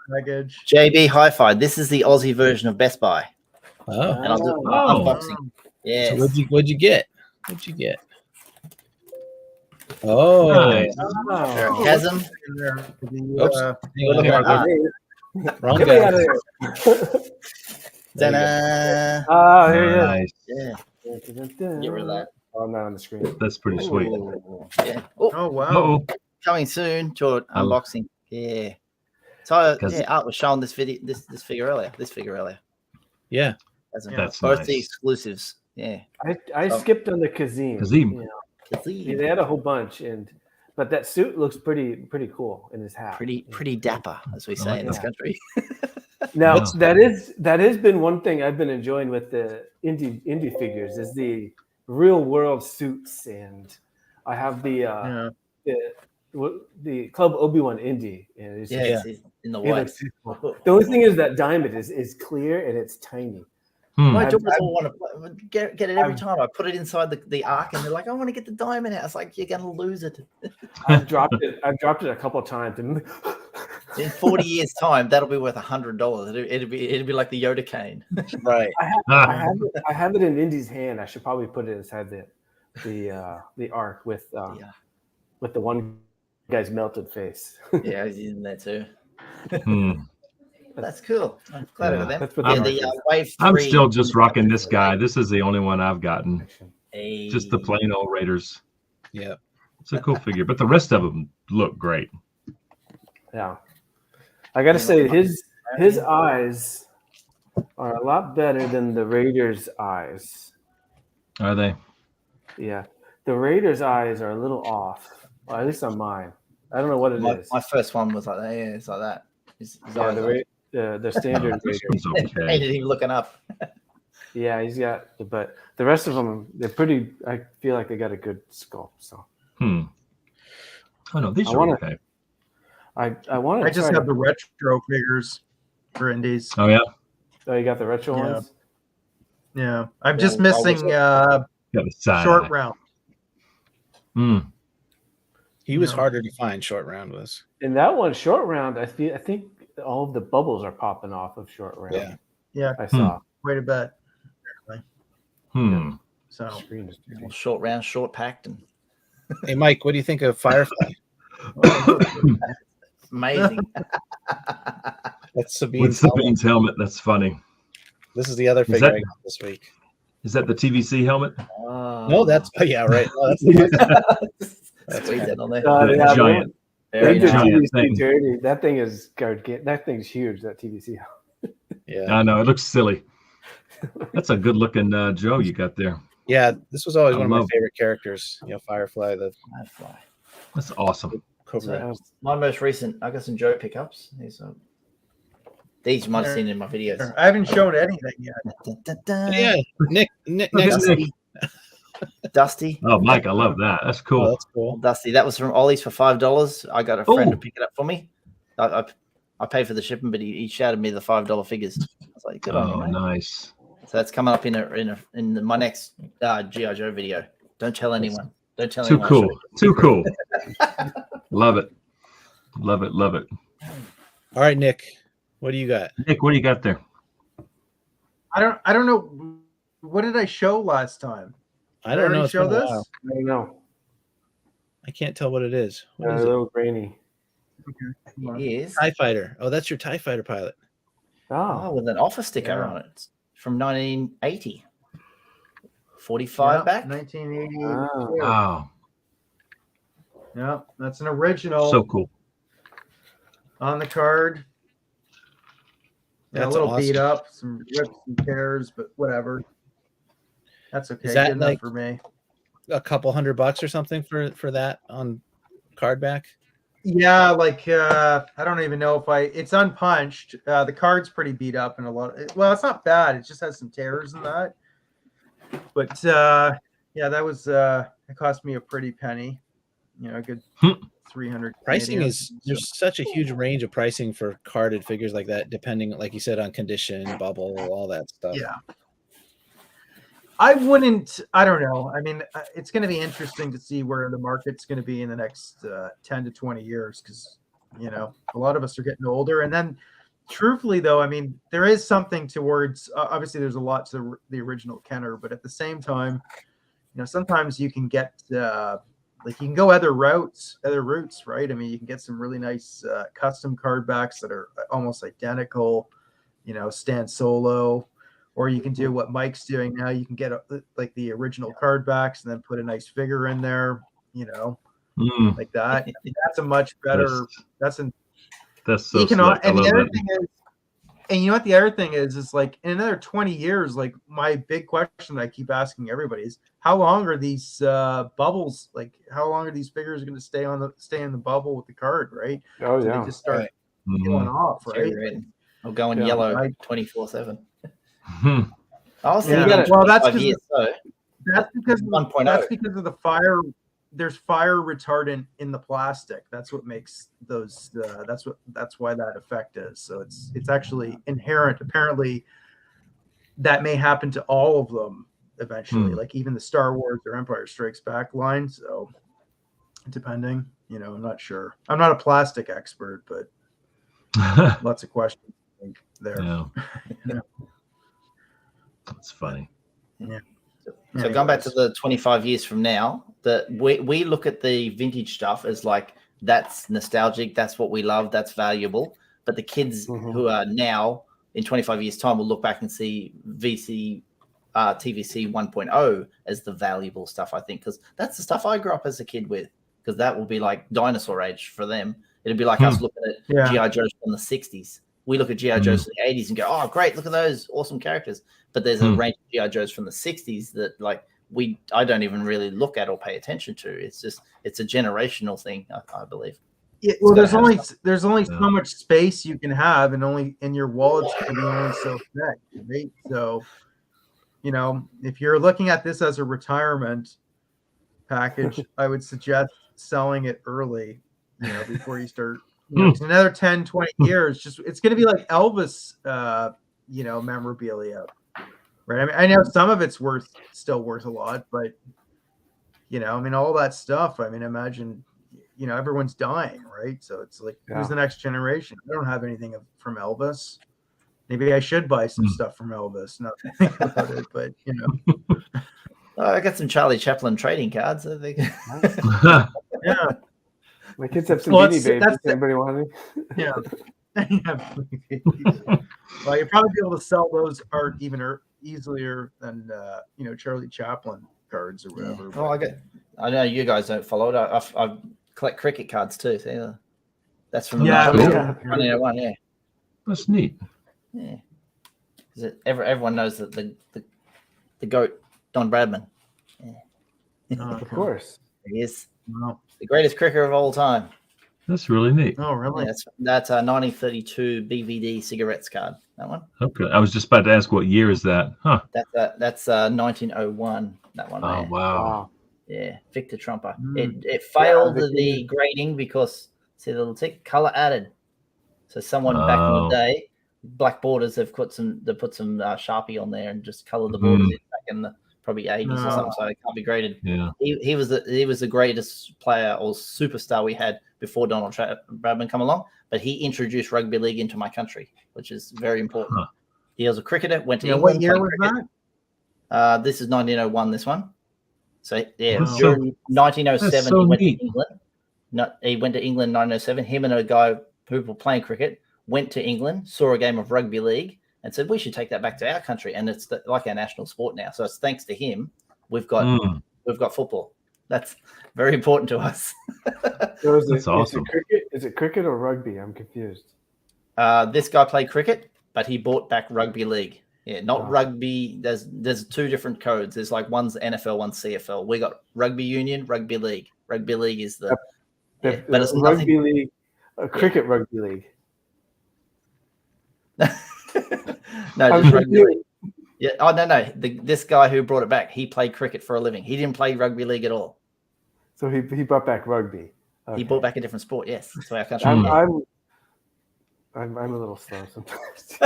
package. JB Hi-Fi. This is the Aussie version of Best Buy, Oh, and I'll do Oh. unboxing. Yes. so what'd you get? What'd you get? Oh, Nice. Wow. Chasm. Oops. Hang We're on looking here. at that. Wrong Get me guy. out of here. There you go. Ta-da. Ah, here he Nice. Yeah. is. Get rid of that. Oh, I'm not on the screen. That's pretty sweet. Ooh, yeah. Oh, Oh wow. Uh-oh. coming soon to I love- unboxing. Yeah. So 'Cause- yeah, Art was showing this figure earlier. This figure earlier. Yeah. That's both nice. the exclusives. Yeah. I skipped on the Kazim. Kazim. You know. Yeah, they had a whole bunch, but that suit looks pretty cool in his hat. Pretty dapper, as we I say like in this that. country. Now Yeah. that has been one thing I've been enjoying with the indie figures is the real world suits, and I have the Club Obi-Wan Indie, and it's Yeah, just, it's in the it white. looks cool. The only thing is that diamond is clear and it's tiny. My I've- daughters all want to get it every time. I put it inside the arc, and they're like, "I want to get the diamond out." It's like you're gonna lose it. I've dropped it a couple of times, and In 40 years' time, that'll be worth $100. It'd be like the Yoda cane. Right. I have it in Indy's hand. I should probably put it inside the arc with the one guy's melted face. Yeah, he's in there too. Hmm. That's cool. I'm glad Yeah. of them. That's what Yeah, the the arc is. Wave 3. I'm still just rocking this guy. This is the only one I've gotten. Hey. Just the plain old Raiders. Yeah. It's a cool figure, but the rest of them look great. Yeah, I got to say his eyes are a lot better than the Raiders' eyes. Are they? Yeah, the Raiders' eyes are a little off. Well, at least on mine. I don't know what it is. My first one was like that. Yeah, it's like that. Yeah, the standard This Raiders. one's okay. Hated him looking up. Yeah, he's got, but the rest of them, they're pretty. I feel like they got a good sculpt. So Oh no, these I are wanna- okay. I want to. I just have the retro figures for indies. Oh yeah, Oh, you got the retro Yeah. ones. Yeah, I'm just Well, missing got the side short eye. round. He was No. harder to find. Short round was. In that one, short round, I think all of the bubbles are popping off of short round. Yeah. Yeah, I saw. quite a bit. So Screen is dirty. Short round, short packed, and Hey, Mike, what do you think of Firefly? amazing. That's Sabine. With Sabine's helmet, that's funny. This is the other Is figure that- I got this week. Is that the TVC helmet? No, that's yeah, right. No, that's the Squeeze that on there. The Yeah, giant. They Very did nice. giant TVC thing. dirty. That thing is that thing's huge. That TVC. yeah. I know it looks silly. That's a good looking Joe you got there. Yeah, this was always I one of my love- favorite characters. You know, Firefly, the Firefly. That's awesome. Cobra. My most recent, I got some Joe pickups. These you might have seen in my videos. I haven't shown anything yet. Yeah, Nick next. Dusty. Dusty. Oh, Mike, I love that. That's Oh, cool. that's cool. Dusty. That was from Ollie's for $5. I got a friend to Oh. pick it up for me. I paid for the shipping, but he shouted me the $5 figures. I was like, good on you, Oh, mate. nice. So that's coming up in my next G.I. Joe video. Don't tell anyone. Don't tell Too anyone. cool. Too cool. Love it. Love it. Love it. All right, Nick, what do you got? Nick, what do you got there? I don't know. What did I show last time? I don't know. already It's show been a this? while. I don't know. I can't tell what it is. What A is it? little grainy. Yes. TIE fighter. Oh, that's your TIE fighter pilot. Oh, Oh, with an offer sticker Yeah. on it. It's from 1980. 45 back. 1980. Ah. Wow. Yeah, that's an original So cool. on the card. Yeah, a That's little awesome. beat up, some rips and tears, but whatever. That's okay. that Good enough like- for me. A couple $100 or something for that on card back. Yeah, like I don't even know if it's unpunched. The card's pretty beat up and a lot. Well, it's not bad. It just has some tears in that. But yeah, that was it cost me a pretty penny. a good 300. Pricing Canadian. there's such a huge range of pricing for carded figures like that, depending, like you said, on condition, bubble, all that stuff. Yeah. I don't know. I mean, it's going to be interesting to see where the market's going to be in the next 10 to 20 years because, a lot of us are getting older. And then, truthfully, though, I mean, there is something towards, obviously, there's a lot to the original Kenner, but at the same time, sometimes you can get, you can go other routes, right? I mean, you can get some really nice custom card backs that are almost identical, stand solo. Or you can do what Mike's doing now. You can get like the original card backs and then put a nice figure in there, like that. That's a much better. That's so slick. And the other thing is, and you know what the other thing is like in another 20 years, like my big question that I keep asking everybody is, how long are these bubbles? Like, how long are these figures going to stay in the bubble with the card, right? Oh, so they just start going off, right? Or going yellow 24/7. Well, that's because of the fire. There's fire retardant in the plastic. That's what makes those. That's why that effect is. So it's actually inherent. Apparently, that may happen to all of them eventually. Like even the Star Wars or Empire Strikes Back line. So depending, I'm not sure. I'm not a plastic expert, but lots of questions I think there. Yeah. That's funny. Yeah. So going back to the 25 years from now, we look at the vintage stuff as like that's nostalgic, that's what we love, that's valuable. But the kids who are now in 25 years' time will look back and see TVC 1.0 as the valuable stuff, I think, because that's the stuff I grew up as a kid with, because that will be like dinosaur age for them. It'll be like us looking at G.I. Joes from the 60s. We look at G.I. Joes from the 80s and go, oh, great, look at those awesome characters. But there's a range of G.I. Joes from the 60s that I don't even really look at or pay attention to. It's a generational thing, I believe. Yeah, well, there's only so much space you can have, and your wallet's going to be only so thick, right? So, if you're looking at this as a retirement package, I would suggest selling it early, before you start. Another 10, 20 years, it's going to be like Elvis, memorabilia, right? I mean, I know some of it's still worth a lot, but all that stuff. I mean, imagine, everyone's dying, right? So it's like, who's the next generation? I don't have anything from Elvis. Maybe I should buy some stuff from Elvis. Not to think about it, but I got some Charlie Chaplin trading cards. I think. Yeah. My kids have some Beanie Babies. Anybody want any? Yeah. Well, you'll probably be able to sell those art even easier than Charlie Chaplin cards or whatever. Yeah. I know you guys don't follow it. I collect cricket cards too. See, that's from 1901. Yeah, that's neat. Yeah, because everyone knows that the GOAT Don Bradman. Yeah. Of course, he is. Wow. The greatest cricketer of all time. That's really neat. Oh, really? Yeah, that's a 1932 BVD cigarettes card. That one. Okay, I was just about to ask what year is that? Huh? That's 1901. That one. Oh, there. wow. Yeah, Victor Trumper. It failed the grading because see the little tick color added. So someone back in the day, black borders have put some Sharpie on there and just colored the borders in back in the probably 80s or something, so it can't be graded. Yeah, he was the greatest player or superstar we had before Donald Bradman come along, but he introduced rugby league into my country, which is very important. He was a cricketer, went to England. What year was that? This is 1901. This one. So during 1907, so he went neat. to England. He went to England in 1907. Him and a guy who were playing cricket went to England, saw a game of rugby league, and said, we should take that back to our country. And it's like our national sport now. So it's thanks to him, we've got football. That's very important to us. So that's awesome. Is it cricket or rugby? I'm confused. This guy played cricket, but he brought back rugby league. Yeah, not rugby. There's two different codes. There's like one's NFL, one's CFL. We got rugby union, rugby league. Rugby league is but it's rugby league, cricket rugby league. No, just rugby league. Yeah. Oh no. This guy who brought it back, he played cricket for a living. He didn't play rugby league at all. So he brought back rugby. He brought back a different sport. Yes, so our country. I'm a little slow sometimes.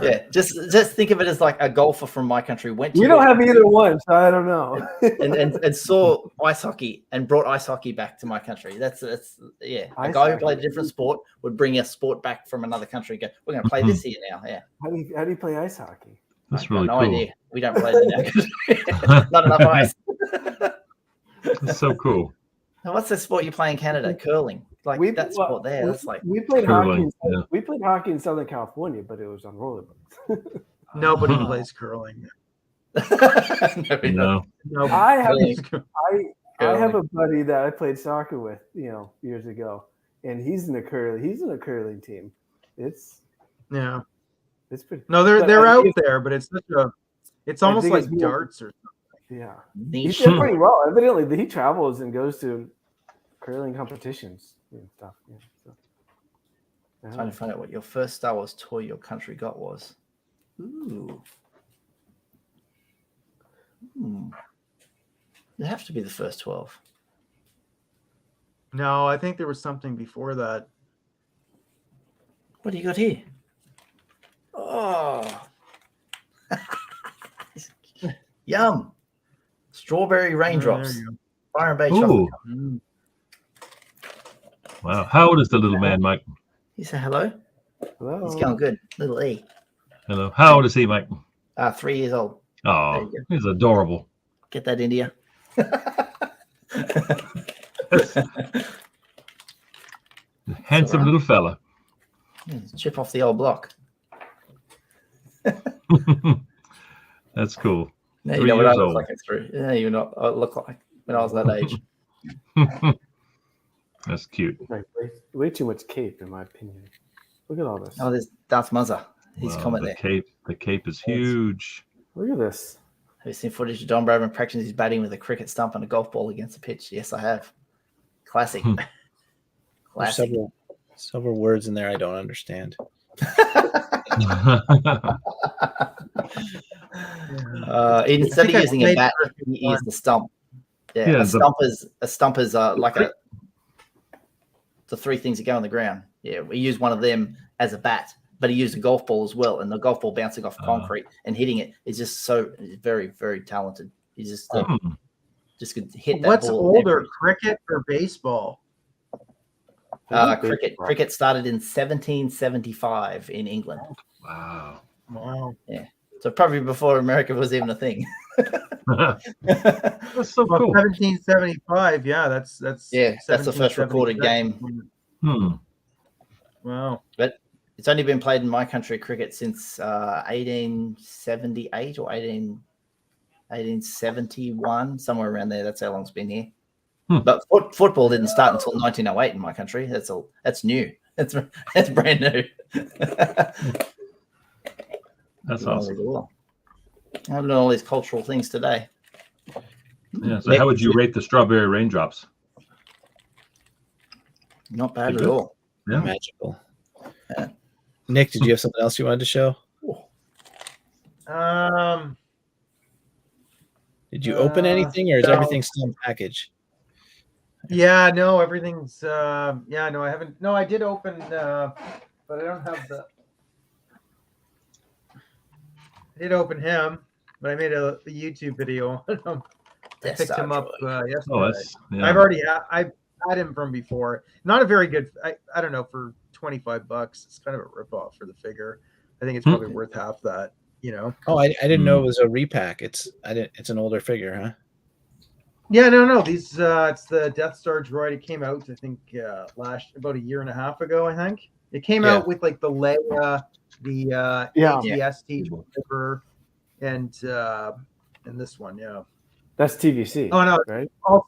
Yeah, just think of it as like a golfer from my country went to. We don't have either one, so I don't know. and saw ice hockey and brought ice hockey back to my country. That's yeah. A guy who played a different sport would bring a sport back from another country and go, we're going to play this here now. Yeah. How do you play ice hockey? That's really no cool. idea. We don't play it in our country. Not enough ice. That's so cool. Now, what's the sport you play in Canada? Curling. Like that sport there. That's like we played curling, hockey. We played hockey in Southern California, but it was on rollerblades. Nobody plays curling. No. I have a buddy that I played soccer with, years ago, and he's in a curling team. It's pretty. No, they're out there, but it's it's almost like darts or something. Yeah, he did pretty well. Evidently, he travels and goes to curling competitions and stuff. Yeah, so. Trying to find out what your first Star Wars toy your country got was. Ooh. It'd have to be the first 12. No, I think there was something before that. What do you got here? Oh. Yum. Strawberry raindrops. Byron Bay chocolate. Wow. How old is the little man, Mike? He said hello. Hello. He's going good. Little E. Hello. How old is he, Mike? 3 years old. Oh, he's adorable. Get that, India. Handsome little fella. Chip off the old block. That's cool. Now you know what I look like through. Yeah, you know what I look like when I was that age. That's cute. Like way too much cape, in my opinion. Look at all this. Oh, there's Darth Muzzer. He's comment there. The cape is huge. Look at this. Have you seen footage of Don Bradman practicing his batting with a cricket stump and a golf ball against the pitch? Yes, I have. Classic. Classic. Several words in there I don't understand. Instead of using a bat, he used the stump. Yeah, a stump is like the 3 things that go on the ground. Yeah, we use one of them as a bat, but he used a golf ball as well, and the golf ball bouncing off concrete and hitting it is just so very, very talented. He's just could hit that What's ball. older, cricket or baseball? Cricket. Cricket started in 1775 in England. Wow. Yeah. So probably before America was even a thing. That's so cool. 1775. Yeah, that's that's the first recorded game. Wow. But it's only been played in my country, cricket, since 1878 or 1871, somewhere around there. That's how long it's been here. But football didn't start until 1908 in my country. That's new. That's brand new. That's awesome. I'm doing all these cultural things today. Yeah. So, how would you rate the strawberry raindrops? Not bad at all. Yeah. Magical. Nick, did you have something else you wanted to show? Did you open anything, or is everything still in package? Yeah, no, everything's I haven't. No, I did open, but I don't have the. I did open him, but I made a YouTube video on him. I picked him up yesterday. I've had him from before. Not a very good. I don't know, for $25. It's kind of a ripoff for the figure. I think it's probably worth half that. Oh, I didn't know it was a repack. It's an older figure, huh? Yeah, no. These it's the Death Star droid. It came out, I think, about a year and a half ago. I think it came out with like the Leia, the ATST driver, and this one, That's TVC. Oh no, right? Also,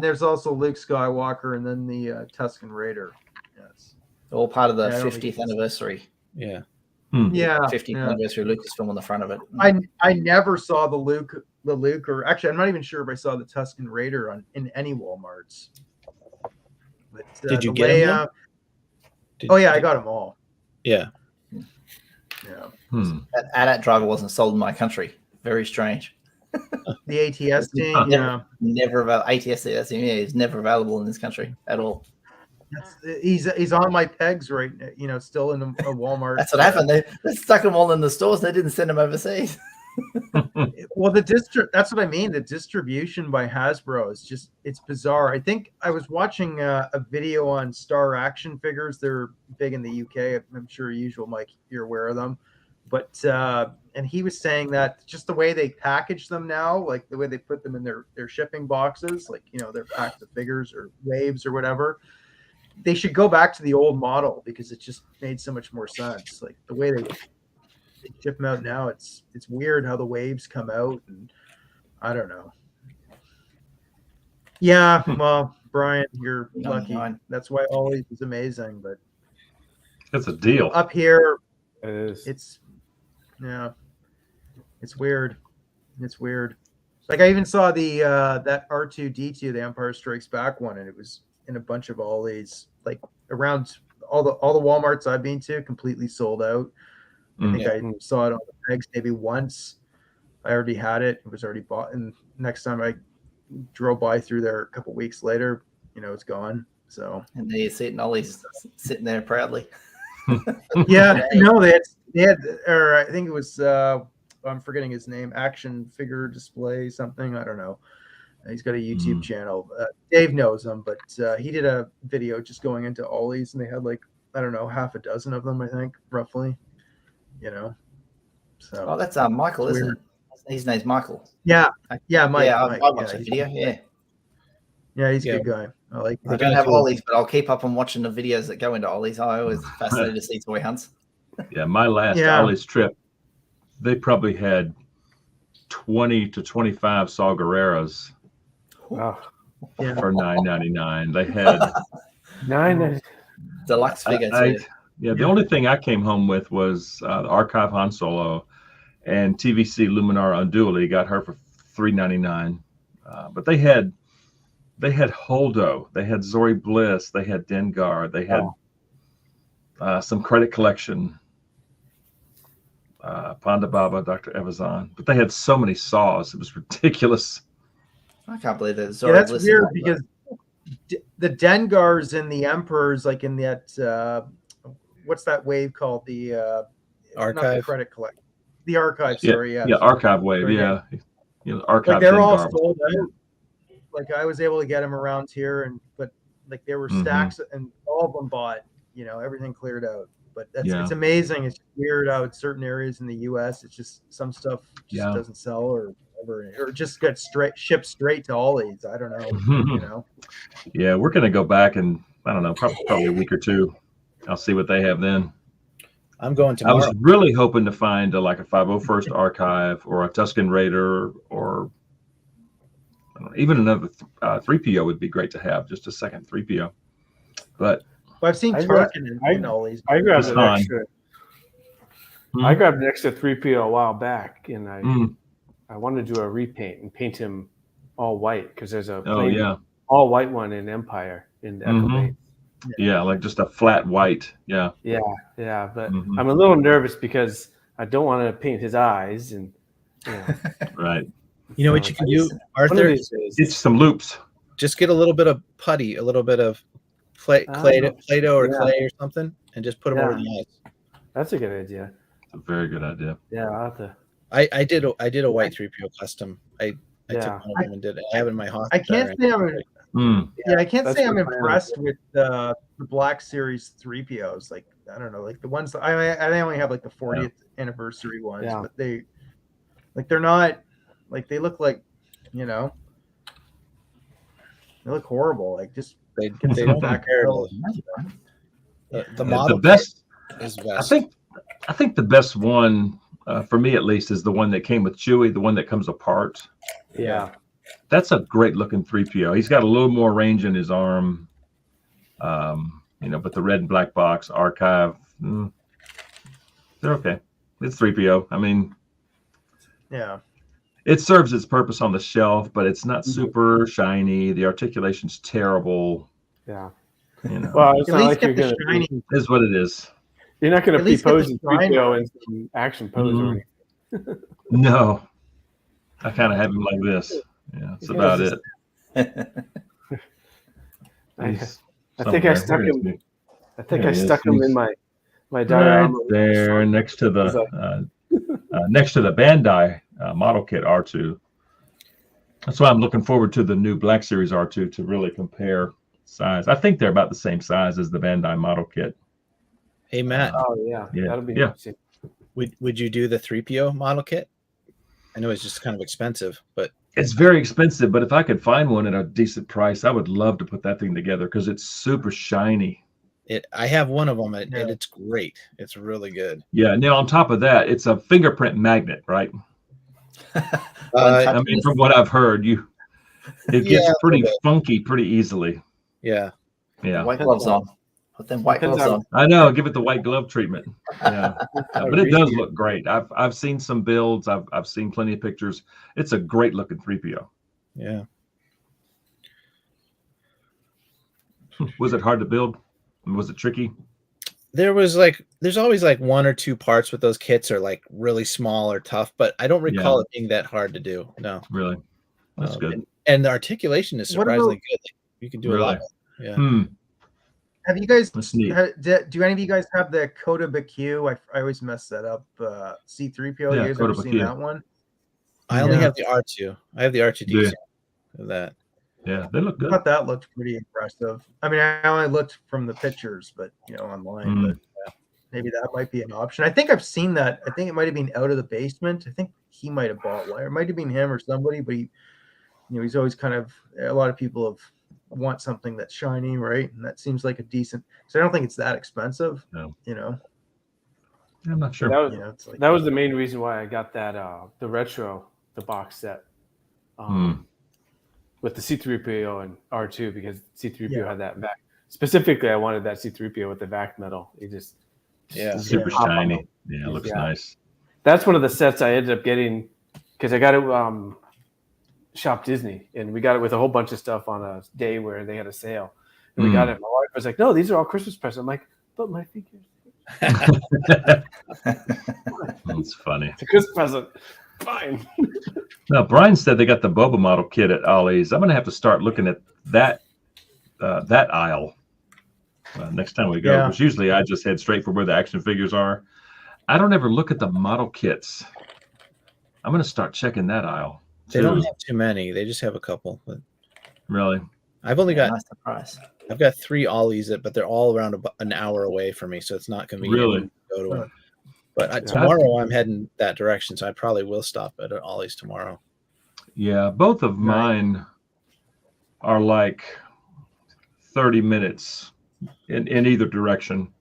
there's also Luke Skywalker, and then the Tusken Raider. Yes, all part of the 50th anniversary. Yeah. Yeah, 50th anniversary Lucasfilm on the front of it. I never saw the Luke, or actually, I'm not even sure if I saw the Tusken Raider in any Walmarts. But, did you get him? I got them all. Yeah. Yeah. That AT-AT driver wasn't sold in my country. Very strange. The ATS team, Never, never available. ATS is never available in this country at all. He's on my pegs right, still in a Walmart. That's what happened. They stuck them all in the stores. They didn't send them overseas. Well, that's what I mean. The distribution by Hasbro is it's bizarre. I think I was watching a video on Star Action Figures. They're big in the UK. I'm sure usual, Mike, you're aware of them. But and he was saying that just the way they package them now, like the way they put them in their shipping boxes, like their packs of figures or waves or whatever, they should go back to the old model because it just made so much more sense. Like the way they ship them out now, it's weird how the waves come out, and I don't know. Yeah, well, Brian, you're lucky. That's why Ollie is amazing, but that's a deal. Up here, it is. It's weird. It's weird. Like I even saw the that R2D2, the Empire Strikes Back one, and it was in a bunch of Ollie's, like around all the Walmarts I've been to, completely sold out. I think I saw it on the pegs maybe once. I already had it. It was already bought. And next time I drove by through there a couple weeks later, it's gone. So. And there you see it, and Ollie's sitting there proudly. Yeah, no, they had, or I think it was, I'm forgetting his name, Action Figure Display something. I don't know. He's got a YouTube channel. Dave knows him, but he did a video just going into Ollie's, and they had like, I don't know, half a dozen of them, I think, roughly. So that's Michael, isn't it? His name's Michael. Yeah, Mike. Yeah, Mike. I watched the video. Yeah, he's a good guy. I don't have Ollie's, but I'll keep up on watching the videos that go into Ollie's. I always fascinated to see toy hunts. Yeah, my last Ollie's trip, they probably had 20 to 25 Saw Gerreras for $9.99. They had $9 deluxe figure too. The only thing I came home with was the Archive Han Solo and TVC Luminar Unduli. Got her for $3.99. But they had Holdo, they had Zori Bliss, they had Dengar, they had some credit collection, Ponda Baba, Dr. Evazan. But they had so many saws, it was ridiculous. I can't believe that. That's weird because the Dengars and the Emperors, like in that. What's that wave called? The Archive, not the credit collect, the Archive. Sorry, Archive wave. Archive. Like they're all sold out. Like I was able to get them around here, but like there were stacks, and all of them bought. Everything cleared out. But it's amazing. It's weird how certain areas in the U.S. it's just some stuff just doesn't sell or whatever, or just gets shipped straight to Ollie's. I don't know. Yeah, we're gonna go back and I don't know, probably a week or two. I'll see what they have then. I'm going tomorrow. I was really hoping to find like a 501st Archive or a Tusken Raider or even another 3PO would be great to have, just a second 3PO. But I've seen Tarkin in Ollie's. I grabbed an extra. I grabbed an extra 3PO a while back, and I wanted to do a repaint and paint him all white because there's a all white one in Empire in Echo Base. Yeah, like just a flat white. Yeah. But I'm a little nervous because I don't want to paint his eyes and right. You know what you can do, Arthur? It's some loops. Just get a little bit of putty, a little bit of Play-Doh or clay or something, and just put them over the eyes. That's a good idea. It's a very good idea. Yeah, I'll have to. I did a white 3PO custom. I took one of them and did it. I have it in my hospital. I can't say I'm impressed with the Black Series 3POs. Like I don't know, like the ones that I only have like the 40th anniversary ones, but they're not like they look like they look horrible. Like just they don't compare. The model the best is best. I think the best one for me at least is the one that came with Chewie, the one that comes apart. Yeah. That's a great looking 3PO. He's got a little more range in his arm. But the red and black box Archive, they're okay. It's 3PO. I mean, it serves its purpose on the shelf, but it's not super shiny. The articulation's terrible. Yeah. Well, it's not like you're going to. Is what it is. You're not going to be posing 3PO in some action pose or anything. No. I kind of have him like this. Yeah, that's about it. I think I stuck him. I think I stuck him in my right diorama there next to the Bandai model kit R2. That's why I'm looking forward to the new Black Series R2 to really compare size. I think they're about the same size as the Bandai model kit. Hey Matt. Oh yeah, that'll be interesting. Would you do the 3PO model kit? I know it's just kind of expensive, but it's very expensive. But if I could find one at a decent price, I would love to put that thing together because it's super shiny. I have one of them, and it's great. It's really good. Yeah. Now on top of that, it's a fingerprint magnet, right? I mean, from what I've heard, it gets pretty funky pretty easily. Yeah. Yeah. White gloves on. Put them white gloves on. I know. Give it the white glove treatment. Yeah. But it does look great. I've seen some builds. I've seen plenty of pictures. It's a great looking 3PO. Yeah. Was it hard to build? Was it tricky? There's always like one or two parts with those kits are like really small or tough, but I don't recall it being that hard to do. No. Really? That's good. And the articulation is surprisingly good. Like, you can do a lot. Yeah. Have you guys? Do any of you guys have the Coda BQ? I always mess that up. C3PO. You guys ever seen that one? I only have the R2. I have the R2D of that. Yeah, they look good. I thought that looked pretty impressive. I mean, I only looked from the pictures, but online. But maybe that might be an option. I think I've seen that. I think it might have been Out of the Basement. I think he might have bought one. It might have been him or somebody, but he's always kind of. A lot of people want something that's shiny, right? And that seems like a decent. So I don't think it's that expensive. No. I'm not sure. That was the main reason why I got that the box set. With the C3PO and R2 because C3PO had that back. Specifically, I wanted that C3PO with the back metal. It just super shiny. Yeah, it looks nice. That's one of the sets I ended up getting because I got it Shop Disney, and we got it with a whole bunch of stuff on a day where they had a sale. And we got it. My wife was like, "No, these are all Christmas presents." I'm like, "But my figures." That's funny. It's a Christmas present. Fine. Now, Brian said they got the Boba model kit at Ollie's. I'm going to have to start looking at that aisle next time we go. Because usually I just head straight for where the action figures are. I don't ever look at the model kits. I'm going to start checking that aisle. They don't have too many. They just have a couple. But really? I've only got. Nice surprise. I've got 3 Ollies, but they're all around an hour away from me, so it's not convenient to go to them. But tomorrow I'm heading that direction, so I probably will stop at Ollie's tomorrow. Yeah, both of mine are like 30 minutes in either direction.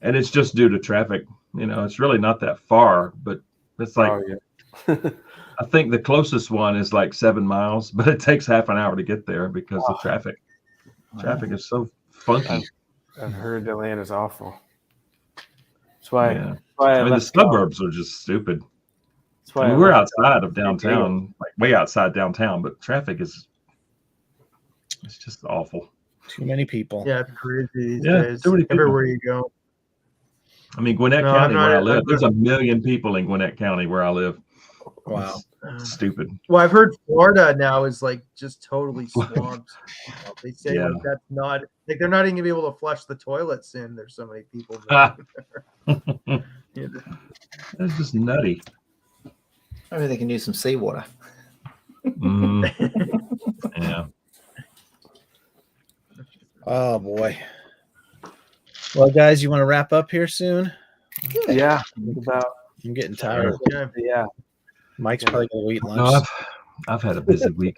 And it's just due to traffic. It's really not that far, but it's like, I think the closest one is like 7 miles, but it takes half an hour to get there because of traffic. Traffic is so funky. I've heard Atlanta's awful. That's why. Yeah. The suburbs are just stupid. That's why we're outside of downtown, like way outside downtown, but traffic it's just awful. Too many people. Yeah, it's crazy these days. Too many people. Everywhere you go. I mean, Gwinnett County, where I live, there's 1 million people in Gwinnett County where I live. Wow. It's stupid. Well, I've heard Florida now is like just totally swamped. They say like that's not like they're not even gonna be able to flush the toilets in. There's so many people. That's just nutty. Maybe they can use some seawater. Yeah. Oh boy. Well, guys, you want to wrap up here soon? Yeah. I'm getting tired. Yeah. Mike's probably gonna eat lunch. No, I've had a busy week.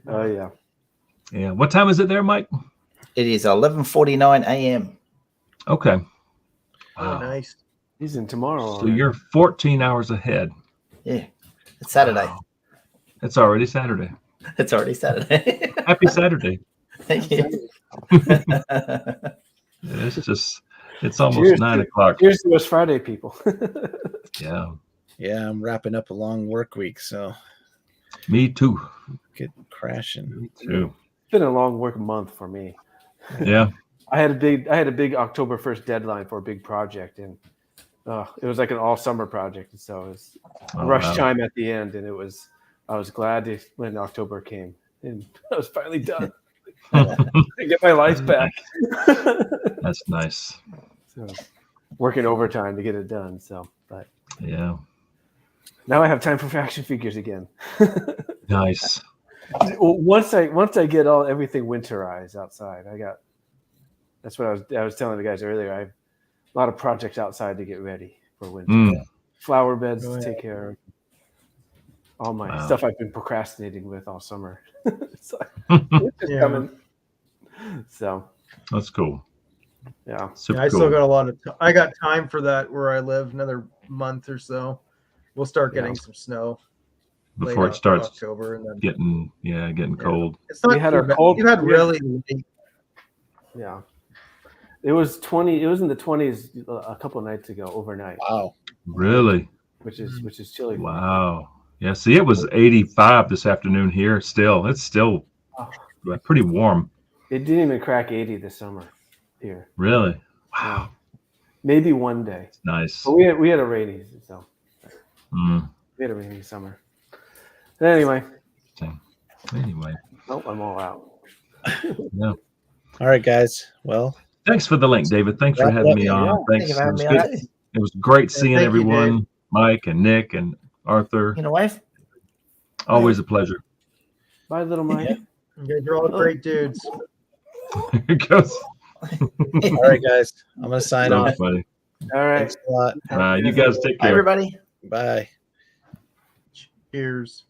Oh yeah. Yeah. What time is it there, Mike? It is 11:49 a.m. Okay. Wow. Oh, nice. He's in tomorrow. So you're 14 hours ahead. Yeah. It's Saturday. Wow. It's already Saturday. It's already Saturday. Happy Saturday. Thank you. It's almost 9 o'clock. Here's to us Friday people. Yeah. Yeah, I'm wrapping up a long work week, so Me too. get crashing. Me too. It's been a long work month for me. Yeah. I had a big October 1st deadline for a big project, and it was like an all summer project, so it was Oh, rush wow. time at the end, and I was glad when October came and I was finally done. I get my life back. That's nice. So, working overtime to get it done. So, but Yeah. now I have time for action figures again. Nice. Well, once I get everything winterized outside, that's what I was telling the guys earlier. I have a lot of projects outside to get ready for winter. Flower beds to take care of. All my stuff I've been procrastinating with all summer. It's like, it's just coming. So that's cool. Yeah. Super I cool. still got a lot of I got time for that where I live, another month or so. We'll start getting some snow before it starts October and then getting cold. It's not we had our cold. We've had really late. Yeah. It was 20. It was in the 20s a couple of nights ago overnight. Wow. Really? Which is chilly. Wow. Yeah. See, it was 85 this afternoon here. It's still pretty warm. It didn't even crack 80 this summer here. Really? Wow. Yeah. Maybe one day. It's nice. But we had a rainy, so we had a rainy summer. But anyway. Oh, I'm all out. Yeah. All right, guys. Well, thanks for the link, David. Thanks for having me on. Thanks. It was great seeing everyone. Mike and Nick and Arthur. You know, wife. Always a pleasure. Bye, little Mike. You guys are all great dudes. Here it goes. All right, guys. I'm gonna sign off. Buddy. All right. Thanks a lot. You guys take care. Bye, everybody. Bye. Cheers.